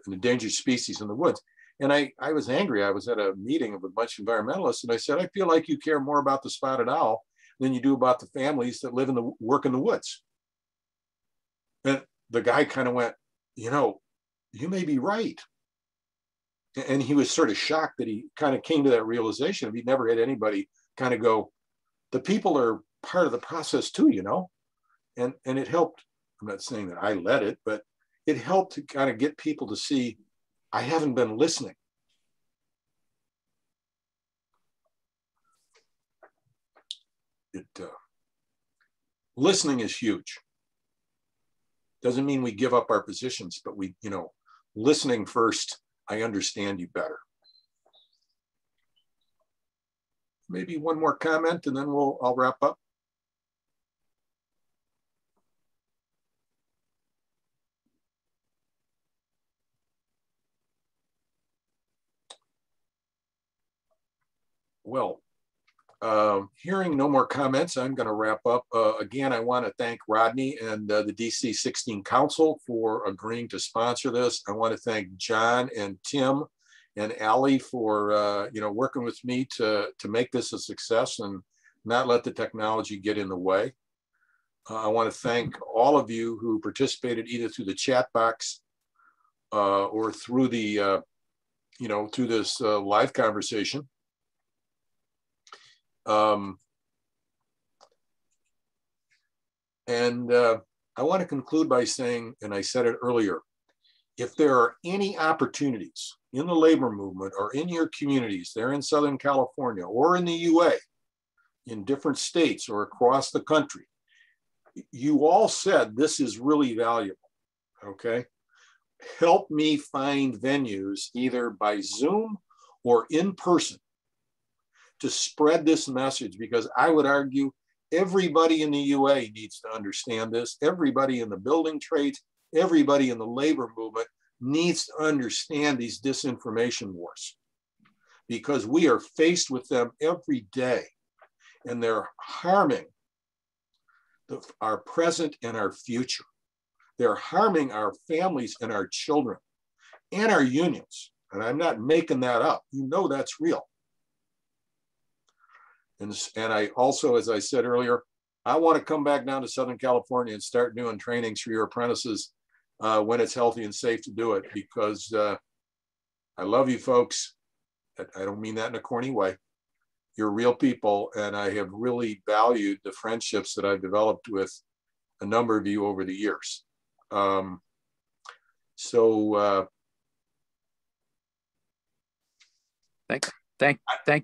endangered species in the woods. And I was angry. I was at a meeting of a bunch of environmentalists, and I said, I feel like you care more about the spotted owl than you do about the families that live work in the woods. And the guy kind of went, you may be right. And he was sort of shocked that he kind of came to that realization. He'd never had anybody kind of go, the people are part of the process too, and it helped. I'm not saying that I led it, but it helped to kind of get people to see, I haven't been listening. Listening is huge. Doesn't mean we give up our positions, but we, listening first, I understand you better. Maybe one more comment and then I'll wrap up. Well, hearing no more comments, I'm going to wrap up. Again, I want to thank Rodney and the DC 16 Council for agreeing to sponsor this. I want to thank John and Tim and Allie for working with me to make this a success and not let the technology get in the way. I want to thank all of you who participated either through the chat box or through the through this live conversation. I want to conclude by saying, and I said it earlier, if there are any opportunities in the labor movement or in your communities, they're in Southern California or in the UA, in different states or across the country, you all said this is really valuable, okay? Help me find venues either by Zoom or in person to spread this message, because I would argue everybody in the UA needs to understand this. Everybody in the building trades, everybody in the labor movement needs to understand these disinformation wars, because we are faced with them every day and they're harming our present and our future. They're harming our families and our children and our unions. And I'm not making that up. That's real. And I also, as I said earlier, I want to come back down to Southern California and start doing trainings for your apprentices when it's healthy and safe to do it, because I love you folks. I don't mean that in a corny way. You're real people, and I have really valued the friendships that I've developed with a number of you over the years. Thank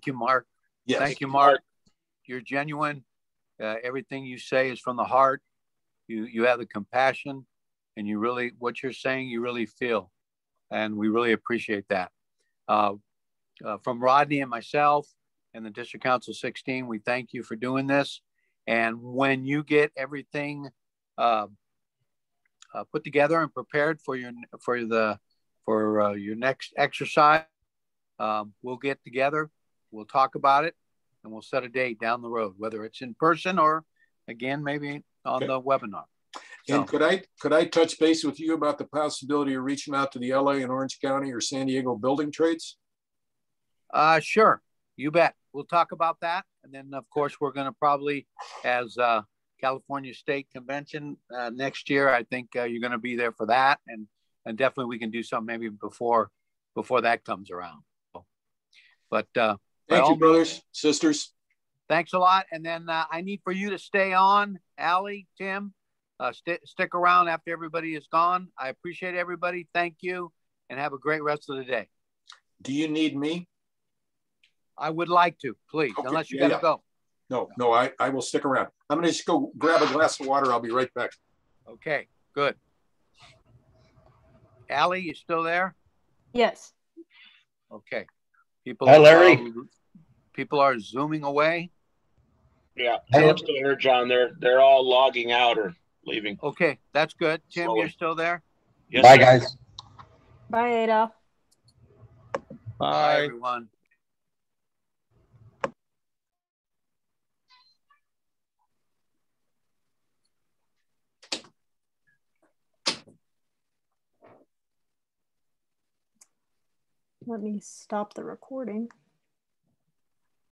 you, Mark. Yes. Thank you, Mark. You're genuine. Everything you say is from the heart. You have the compassion, and what you're saying, you really feel, and we really appreciate that. From Rodney and myself and the District Council 16, we thank you for doing this. And when you get everything put together and prepared for your next exercise, we'll get together, we'll talk about it, and we'll set a date down the road, whether it's in person or, again, maybe on the webinar. And could I touch base with you about the possibility of reaching out to the LA and Orange County or San Diego building trades? Sure, you bet. We'll talk about that. And then, of course, we're going to probably, as California State Convention next year, I think you're going to be there for that. And definitely we can do something maybe before that comes around. But thank you, brothers, sisters. Thanks a lot. And then I need for you to stay on, Allie, Tim, stick around after everybody is gone. I appreciate everybody. Thank you. and have a great rest of the day. Do you need me? I would like to, please, Okay. unless you Yeah, got to go. No, I will stick around. I'm going to just go grab a glass of water. I'll be right back. Okay, good. Allie, you still there? Yes. Okay. People, Hi, Larry. People are zooming away. Yeah, Hi. I'm still here, John. They're all logging out or leaving. Okay, that's good. Tim, Slowly. you're still there? Yes, Bye, sir. guys. Bye, Adolf. Bye, everyone. Let me stop the recording.